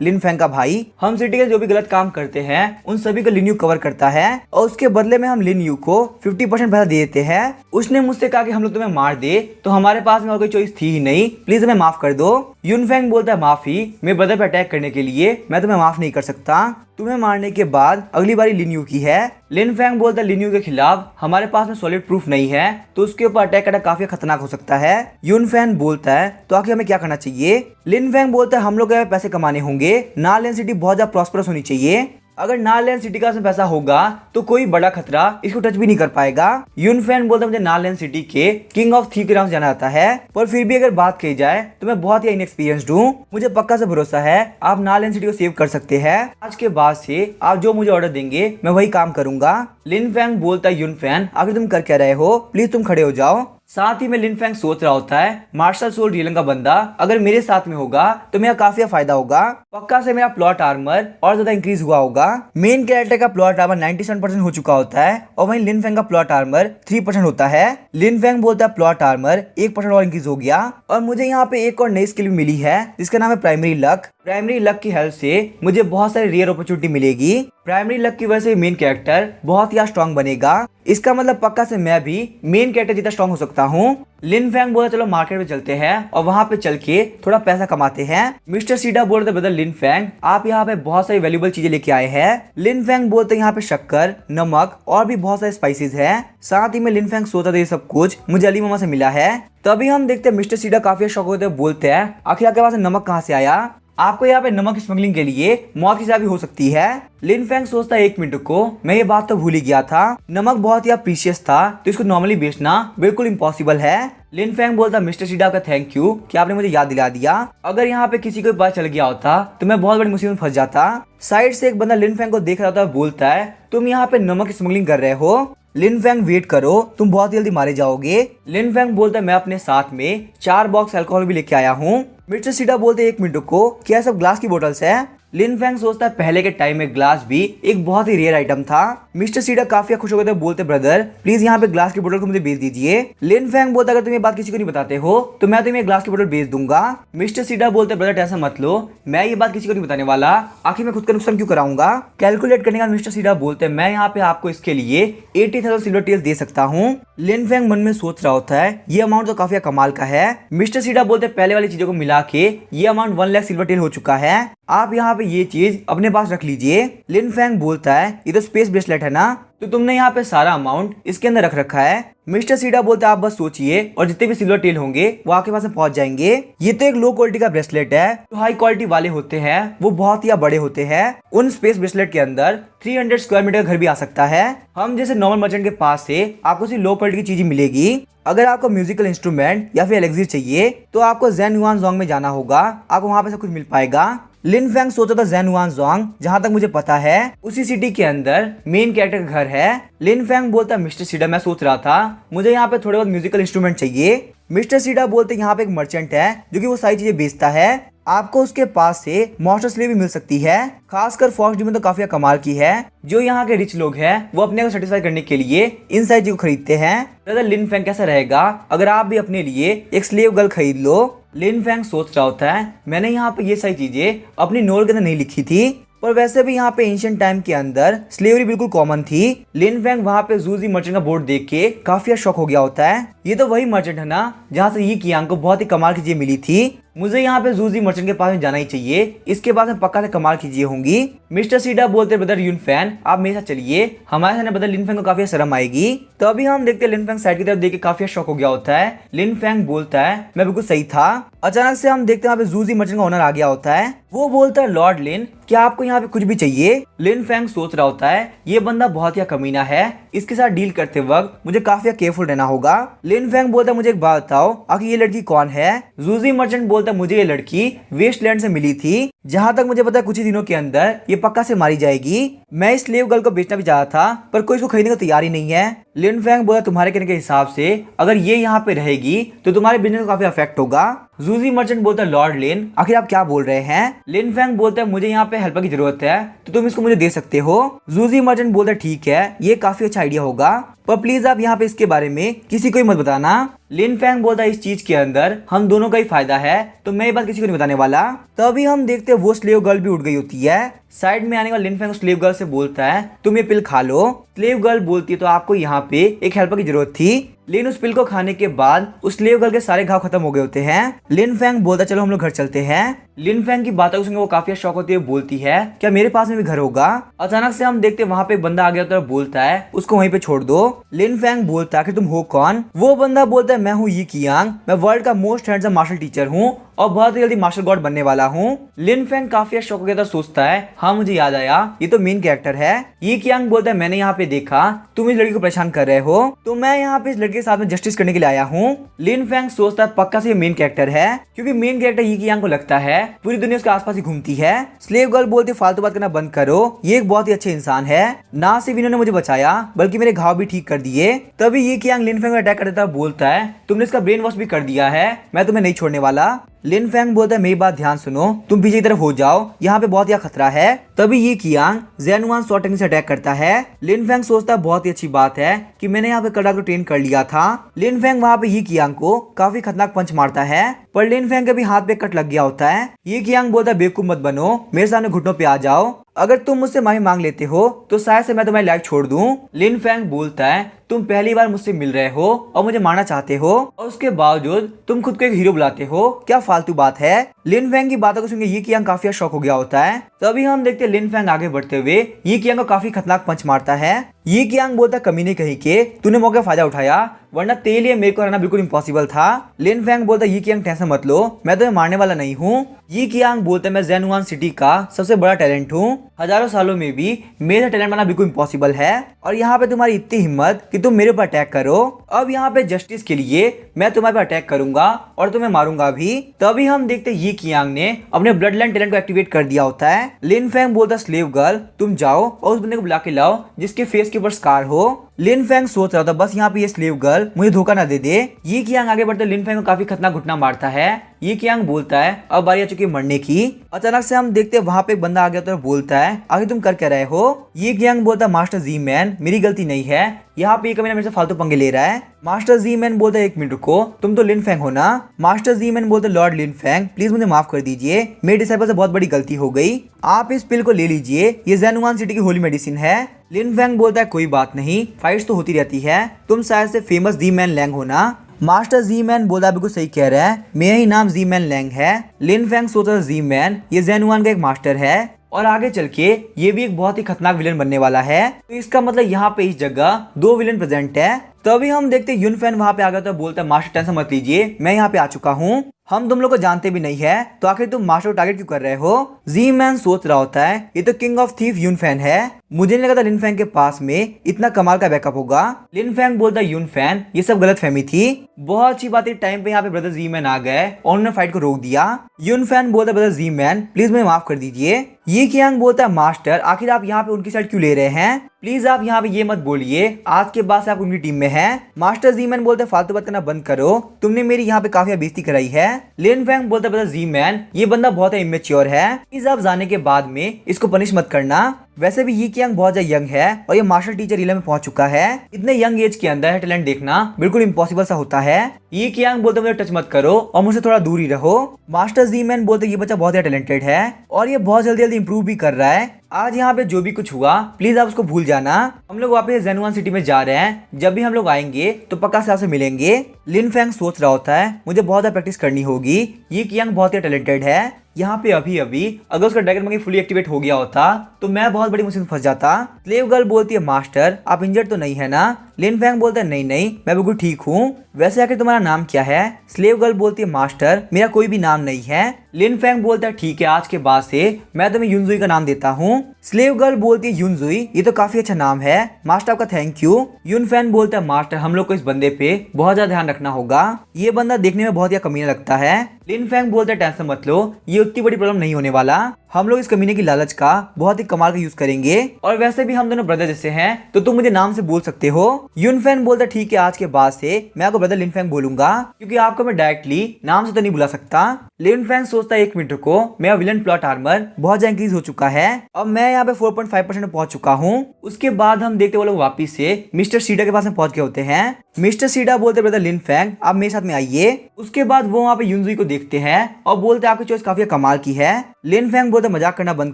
लिन फैंग का भाई। हम सिटी के जो भी गलत काम करते हैं उन सभी को लिन यू कवर करता है और उसके बदले में हम लिन यू को 50% पैसा दे देते हैं। उसने मुझसे कहा कि हम लोग तुम्हें मार दे, तो हमारे पास में और कोई चॉइस थी ही नहीं, प्लीज हमें माफ कर दो। यून फैंग बोलता है माफी, मेरे ब्रदर पे अटैक करने के लिए मैं तुम्हें माफ नहीं कर सकता, तुम्हें मारने के बाद अगली बारी लिन यू की है। लिन फैंग बोलता है लिन यू के खिलाफ हमारे पास में सॉलिड प्रूफ नहीं है, तो उसके ऊपर अटैक करना काफी खतरनाक हो सकता है। यून फैंग बोलता है तो आखिर हमें क्या करना चाहिए। लिन फैंग बोलता है हम लोग के पैसे कमाने होंगे, नालैंड सिटी बहुत ज्यादा प्रॉस्परस होनी चाहिए, अगर नालैंड सिटी का पैसा होगा तो कोई बड़ा खतरा इसको टच भी नहीं कर पाएगा। यून फैन बोलता है मुझे नालैंड सिटी के किंग ऑफ थीव के नाम से जाना जाता है, पर फिर भी अगर बात की जाए तो मैं बहुत ही इनएक्सपीरियंस्ड हूँ, मुझे पक्का से भरोसा है आप नालैंड सिटी को सेव कर सकते हैं। आज के बाद से आप जो मुझे ऑर्डर देंगे मैं वही काम करूंगा। लिन फैंग बोलता है यून फैन आखिर तुम कर क्या रहे हो, प्लीज तुम खड़े हो जाओ। साथ ही में लिन फैंग सोच रहा होता है मार्शल सोल रियलन का बंदा अगर मेरे साथ में होगा तो मेरा काफी फायदा होगा, पक्का से मेरा प्लॉट आर्मर और ज्यादा इंक्रीज हुआ होगा। मेन कैरेक्टर का प्लॉट आर्मर 97% हो चुका होता है और वहीं लिन फैंग का प्लॉट आर्मर 3% होता है। लिन फैंग बोलता है प्लॉट आर्मर 1% और इंक्रीज हो गया और मुझे यहाँ पे एक और नई स्किल भी मिली है जिसका नाम है प्राइमरी लक। प्राइमरी लक की हेल्प से मुझे बहुत सारी रेयर अपॉर्चुनिटी मिलेगी। प्राइमरी लक की वजह से मेन कैरेक्टर बहुत ही स्ट्रॉन्ग बनेगा, इसका मतलब पक्का से मैं भी मेन कैरेक्टर जितना स्ट्रॉन्ग हो सकता हूँ। लिन फैंग बोला चलो मार्केट में चलते हैं और वहाँ पे चल के थोड़ा पैसा कमाते हैं। मिस्टर सीडा बोल रहे ब्रदर लिन फैंग आप यहाँ पे बहुत सारी वैल्यूबल चीजें लेके आए हैं। लिन फैंग बोलते यहाँ पे शक्कर, नमक और भी बहुत सारे स्पाइसेस है। साथ ही में लिन फैंग सोचा था ये सब कुछ मुझे अली मामा से मिला है। तभी हम देखते हैं मिस्टर सीडा काफी शौक होते बोलते हैं आखिर आपके पास नमक कहाँ से आया, आपको यहाँ पे नमक स्मगलिंग के लिए मौत की सजा भी हो सकती है। लिन फैंग सोचता है 1 मिनट को मैं ये बात तो भूल ही गया था, नमक बहुत ही प्रीशियस था तो इसको नॉर्मली बेचना बिल्कुल इम्पॉसिबल है। लिन फैंग बोलता मिस्टर सीडा का थैंक यू कि आपने मुझे याद दिला दिया, अगर यहाँ पे किसी को पता चल गया होता तो मैं बहुत बड़ी मुसीबत में फंस जाता। साइड से एक बंदा लिन फैंग को देख रहा था, बोलता है तुम यहाँ पे नमक स्मगलिंग कर रहे हो, लिन फैंग वेट करो तुम बहुत जल्दी मारे जाओगे। लिन फैंग बोलता है मैं अपने साथ में 4 बॉक्स अल्कोहल भी लेके आया हूँ। मिस्टर सीडा बोलते 1 मिनट को क्या सब ग्लास की बोतल्स है। लिन फैंग सोचता है पहले के टाइम में ग्लास भी एक बहुत ही रेयर आइटम था। मिस्टर सीडा काफी खुश हो गए थे, बोलते ब्रदर प्लीज यहाँ पे ग्लास की बोतल को मुझे बेच दीजिए। लिन फैंग बोलता अगर तुम ये बात किसी को नहीं बताते हो तो मैं तुम्हें ग्लास की बोतल बेच दूंगा। मिस्टर सीडा बोलते ब्रदर टेंशन मत लो, मैं ये बात किसी को नहीं बताने वाला, आखिर मैं खुद का नुकसान क्यों कराऊंगा। कैलकुलेट करने का मिस्टर सीडा बोलते मैं यहाँ पे आपको इसके लिए 80,000 सिल्वर टेल्स दे सकता हूँ। लिन फैंग मन में सोच रहा होता है ये अमाउंट तो काफी कमाल का है। मिस्टर सीडा बोलते पहले वाली चीजों को मिला के ये अमाउंट 1 लाख सिल्वर टेल हो चुका है, आप यहाँ पे ये चीज अपने पास रख लीजिए। लिन फैंग बोलता है ये तो स्पेस ब्रेसलेट है ना, तो तुमने यहाँ पे सारा अमाउंट इसके अंदर रख रखा है। मिस्टर सीडा बोलता है आप बस सोचिए और जितने भी सिल्वर टेल होंगे वो आपके पास में पहुंच जाएंगे। ये तो एक लो क्वालिटी का ब्रेसलेट है, तो हाई क्वालिटी वाले होते हैं वो बहुत ही बड़े होते हैं। उन स्पेस ब्रेसलेट के अंदर 300 स्क्वायर मीटर घर भी आ सकता है। हम जैसे नॉर्मल मर्चेंट के पास से आपको सिर्फ लो क्वालिटी की चीज मिलेगी। अगर आपको म्यूजिकल इंस्ट्रूमेंट या फिर एलेक्सिर चाहिए तो आपको ज़ेन युआनज़ोंग में जाना होगा, आपको वहाँ पे सब कुछ मिल पाएगा। लिन फैंग सोचा था ज़ेन युआनज़ोंग जहाँ तक मुझे पता है उसी सिटी के अंदर मेन कैरेक्टर का घर है। लिन फैंग बोलता मिस्टर सीडा मैं सोच रहा था मुझे यहाँ पे थोड़े बहुत म्यूजिकल इंस्ट्रूमेंट चाहिए। मिस्टर सीडा बोलते यहाँ पे एक मर्चेंट है जो कि वो सारी चीजें बेचता है, आपको उसके पास से मॉन्स्टर स्लेव भी मिल सकती है। खासकर फॉक्स डी में तो काफी कमाल की है, जो यहाँ के रिच लोग हैं वो अपने को सेटिस्फाई करने के लिए इन सारी चीजों को खरीदते हैं। ब्रदर लिन फैंग कैसा रहेगा अगर आप भी अपने लिए एक स्लेव गर्ल खरीद लो। लिन फैंग सोच रहा होता है मैंने यहाँ पे ये सारी चीजें अपनी नोट के अंदर नहीं लिखी थी, पर वैसे भी यहाँ पे एंशिएंट टाइम के अंदर स्लेवरी बिल्कुल कॉमन थी। लिन फैंग वहाँ पे जूजी मर्चेंट का बोर्ड देख के काफी शॉक हो गया होता है, ये तो वही मर्चेंट है ना जहाँ से ये कियांग को बहुत ही कमाल की चीजें मिली थी, मुझे यहाँ पे जूजी मर्चेंट के पास में जाना ही चाहिए, इसके पास में पक्का से कमाल की चीजें होंगी। मिस्टर सीडा बोलते ब्रदर यून फैन आप मेरे साथ चलिए, हमारे सामने ब्रदर लिन फैंग को काफी शर्म आएगी। तो अभी हम देखते हैं लिन फैंग साइड की तरफ देख के काफी शॉक हो गया होता है। लिन फैंग बोलता है मैं बिल्कुल सही था। अचानक से हम देखते हैं वहाँ पे जूजी मर्चेंट का ओनर आ गया होता है, वो बोलता है लॉर्ड लिन क्या आपको यहाँ पे कुछ भी चाहिए। लिन फैंग सोच रहा होता है ये बंदा बहुत ही कमीना है, इसके साथ डील करते वक्त मुझे काफी केयरफुल रहना होगा। लिन फैंग बोलता है मुझे एक बात बताओ आखिर ये लड़की कौन है। जूजी मर्चेंट बोलता है मुझे ये लड़की वेस्टलैंड से मिली थी, जहां तक मुझे पता है कुछ ही दिनों के अंदर ये पक्का से मारी जाएगी। मैं इस स्लेव गर्ल को बेचना भी चाहा था पर कोई इसको खरीदने को तैयार ही नहीं है। लिन फैंग बोला तुम्हारे कहने के हिसाब से अगर ये यहाँ पे रहेगी तो तुम्हारे बिजनेस को काफी अफेक्ट होगा। जूजी मर्चेंट बोलता है लॉर्ड लिन आखिर आप क्या बोल रहे हैं। लिन फैंग बोलता है मुझे यहाँ पे हेल्पर की जरूरत है तो तुम इसको मुझे दे सकते हो। जूजी मर्चेंट बोलता है ठीक है ये काफी अच्छा आइडिया होगा पर प्लीज आप यहाँ पे इसके बारे में किसी को ही मत बताना। लिन फैंग बोलता है इस चीज के अंदर हम दोनों का ही फायदा है तो मैं ये बात किसी को नहीं बताने वाला। तभी हम देखते हैं वो स्लेव गर्ल भी उठ गई होती है। साइड में आने वाला लिन फैंग स्लेव गर्ल से बोलता है तुम ये पिल खा लो। स्लेव गर्ल बोलती है तो आपको यहाँ पे एक हेल्पर की जरूरत थी। लेकिन उस पिल को खाने के बाद उस स्लेव गर्ल के सारे घाव खत्म हो गए होते हैं। लिन फैंग बोलता चलो हम लोग घर चलते हैं। लिन फैंग की बातों को सुनकर वो काफी शौक होती है, बोलती है क्या मेरे पास में भी घर होगा। अचानक से हम देखते वहाँ पे एक बंदा आ गया तो बोलता है उसको वहीं पे छोड़ दो। लिन फैंग बोलता है कि तुम हो कौन। वो बंदा बोलता है मैं हूँ यी कियांग, मैं वर्ल्ड का मोस्ट हैंडसम मार्शल टीचर हूँ और बहुत जल्दी मार्शल गॉड बनने वाला हूँ। लिन फैंग काफी शौक हो गया था, सोचता है हाँ मुझे याद आया ये तो मेन कैरेक्टर है। यी कियांग बोलता है मैंने यहाँ पे देखा तुम इस लड़की को परेशान कर रहे हो तो मैं यहाँ पे इस लड़के के साथ में जस्टिस करने के लिए आया हूँ। लिन फैंग सोचता है पक्का से ये मेन कैरेक्टर है क्योंकि मेन कैरेक्टर यी कियांग को लगता है पूरी दुनिया उसके आसपास ही घूमती है। स्लेव गर्ल बोलती फालतू बात करना बंद करो, ये एक बहुत ही अच्छे इंसान है, ना सिर्फ इन्होंने मुझे बचाया बल्कि मेरे घाव भी ठीक कर दिए। तभी यी कियांग लिन फैंग को अटैक कर देता है, बोलता है तुमने इसका ब्रेन वॉश भी कर दिया है, मैं तुम्हें नहीं छोड़ने वाला। लिन फैंग बोलता है मेरी बात ध्यान सुनो, तुम पीछे की तरफ हो जाओ, यहाँ पे बहुत ही खतरा है। तभी ये कियांग ज़ेनुआन शॉर्ट टेक्निक से अटैक करता है। लिन फैंग सोचता है बहुत ही अच्छी बात है कि मैंने यहाँ पे कड़ाक को ट्रेन कर लिया था। लिन फैंग वहाँ पे ये कियांग को काफी खतरनाक पंच मारता है पर लिन फैंग के भी हाथ पे कट लग गया होता है। ये कियांग बोलता है बेवकूफ मत बनो, मेरे सामने घुटनों पे आ जाओ, अगर तुम मुझसे माफी मांग लेते हो तो शायद से मैं तुम्हारी लाइफ छोड़ दूं। लिन फैंग बोलता है तुम पहली बार मुझसे मिल रहे हो और मुझे मारना चाहते हो और उसके बावजूद तुम खुद को एक हीरो बुलाते हो, क्या फालतू बात है। लिन फैंग की बातों को सुनकर ये कियांग काफी शॉक हो गया होता है। तभी हम देखते हैं लिन फैंग आगे बढ़ते हुए ये कियांग को काफी खतरनाक पंच मारता है। ये कियांग बोलता कमीने कहीं के तूने मौके का फायदा उठाया वरना तेरे लिए मेरे को रहना बिल्कुल इम्पॉसिबल था। लिन फैंग बोलता ये कियांग टेंशन मत लो, मैं तुम्हें मारने वाला नहीं हूँ। ये कियांग बोलता मैं ज़ेनुआन सिटी का सबसे बड़ा टैलेंट हूँ, हजारों सालों में भी मेरा टैलेंट बनना बिल्कुल इम्पॉसिबल है और यहाँ पे तुम्हारी इतनी हिम्मत कि तुम मेरे ऊपर अटैक करो। अब यहाँ पे जस्टिस के लिए मैं तुम्हारे पर अटैक करूंगा और तुम्हें मारूंगा भी। तभी हम देखते ये कियांग ने अपने ब्लड लाइन टैलेंट को एक्टिवेट कर दिया होता है। लिन फैंग बोलता स्लेव गर्ल तुम जाओ और उस बंदे को बुला के लाओ जिसके फेस के ऊपर स्कार हो। लिन फैंग सोच रहा था बस यहाँ पे ये स्लेव गर्ल मुझे धोखा ना दे दे। ये कियांग आगे बढ़ते लिन फैंग को काफी खतरनाक घुटना मारता है। ये कियांग बोलता है अब बारी आ चुकी है मरने की। अचानक से हम देखते हैं वहाँ पे एक बंदा आ गया तो बोलता है आगे तुम कर क्या रहे हो। ये कियांग बोलता है मास्टर जी मैन मेरी गलती नहीं है, यहाँ पे एक मेरे से फालतू पंगे ले रहा है। मास्टर जी मैन बोलता है एक मिनट रुको, तुम तो लिन फैंग हो ना। मास्टर जी मैन बोलते लॉर्ड लिन फैंग प्लीज मुझे माफ कर दीजिए, मेरे डिसाइपल से बहुत बड़ी गलती हो गई, आप इस पिल को ले लीजिए, ये ज़ेनुआन सिटी की होली मेडिसिन है। लिन फैंग बोलता है कोई बात नहीं, फाइट्स तो होती रहती है, तुम शायद से फेमस जी मैन लैंग हो ना। मास्टर जी मैन बोला बिल्कुल सही कह रहा है, मेरा ही नाम जी मैन लैंग है। लिन फैंग सोचा जी मैन ये ज़ेनुआन का एक मास्टर है और आगे चल के ये भी एक बहुत ही खतरनाक विलेन बनने वाला है, तो इसका मतलब यहाँ पे इस जगह 2 विलेन प्रेजेंट है। तभी हम देखते युन फैन वहाँ पे आ गया तो बोलता है मास्टर टेंशन मत लीजिए, मैं यहाँ पे आ चुका हूँ, हम तुम लोग को जानते भी नहीं है तो आखिर तुम मास्टर को टारगेट क्यों कर रहे हो। जी मैन सोच रहा होता है ये तो किंग ऑफ थीफ युन फैन है, मुझे नहीं लगा था लिन फैंग के पास में इतना कमाल का बैकअप होगा। लिन फैंग बोलता है युन फैन ये सब गलत फहमी थी, बहुत अच्छी बात है टाइम पे यहाँ पे ब्रदर जी मैन आ गए और उन्होंने फाइट को रोक दिया। युन फैन बोलता है ब्रदर जी मैन प्लीज मुझे माफ कर दीजिए। ये कियांग बोलता है मास्टर आखिर आप यहाँ पे उनकी साइड क्यों ले रहे हैं, प्लीज आप यहाँ पे ये मत बोलिए, आज के बाद से आप उनकी टीम में हैं। मास्टर जी मैन बोलते फालतू बात करना बंद करो, तुमने मेरी यहाँ पे काफी बेइज्जती कराई है। लिन फैंग बोलता है जी मैन ये बंदा बहुत ही इमेच्योर है, प्लीज आप जाने के बाद में इसको पनिश मत करना। वैसे भी ये कियांग बहुत ज्यादा यंग है और ये मार्शल टीचर इले में पहुंच चुका है, इतने यंग एज के अंदर टैलेंट देखना बिल्कुल इम्पॉसिबल सा होता है। ये कियांग बोलते मुझे टच मत करो और मुझसे थोड़ा दूर ही रहो। मास्टर जी मैन बोलते ये बच्चा बहुत ज्यादा टैलेंटेड है और ये बहुत जल्दी इंप्रूव भी कर रहा है, आज यहाँ पे जो भी कुछ हुआ प्लीज आप उसको भूल जाना, हम लोग वापस ज़ेनुआन सिटी में जा रहे हैं, जब भी हम लोग आएंगे तो पक्का से आपसे मिलेंगे। लिन फैंग सोच रहा होता है मुझे बहुत ज्यादा प्रैक्टिस करनी होगी, ये कियांग बहुत ही टैलेंटेड है, यहाँ पे अभी अगर उसका ड्रैगन मंकी फुली एक्टिवेट हो गया होता तो मैं बहुत बड़ी मुसीबत में फंस जाता। स्लेव गर्ल बोलती है मास्टर आप इंजर्ड तो नहीं है ना। लिन फैंग बोलता है नहीं नहीं मैं बिल्कुल ठीक हूँ, वैसे आखिर तुम्हारा नाम क्या है। स्लेव गर्ल बोलती है मास्टर मेरा कोई भी नाम नहीं है। लिन फैंग बोलता है ठीक है आज के बाद से मैं तुम्हें युनजुई का नाम देता हूँ। स्लेव गर्ल बोलती है युनजुई ये तो काफी अच्छा नाम है, मास्टर आपका थैंक यू। युन फैन बोलता है मास्टर हम लोग को इस बंदे पे बहुत ज्यादा ध्यान रखना होगा, ये बंदा देखने में बहुत ही कमीना लगता है। लिन फैंग बोलते टेंशन मत लो, ये उतनी बड़ी प्रॉब्लम नहीं होने वाला, हम लोग इस कमीने की लालच का बहुत ही कमाल का यूज करेंगे और वैसे भी हम दोनों ब्रदर जैसे हैं तो तुम मुझे नाम से बोल सकते हो। युन फैन बोलता ठीक है, आज के बाद से मैं आपको ब्रदर लिन फैंग बोलूंगा क्योंकि आपको मैं डायरेक्टली नाम से तो नहीं बुला सकता। लिन फैंग सोचता है 1 मिनट को मेरा विलन प्लॉट आर्मर बहुत ज्यादा इंक्रीज हो चुका है, अब मैं यहाँ पे 4.5% में पहुंच चुका हूँ। उसके बाद हम देखते वो लोग वापिस से मिस्टर सीडा के पास में पहुंच गए होते हैं। मिस्टर सीडा बोलते ब्रदर लिन फैंग आप मेरे साथ में आइए। उसके बाद वो वहाँ पे युनजुई को देखते हैं और बोलते आपकी चॉइस काफी कमाल की है। लिन फैंग बोलते मजाक करना बंद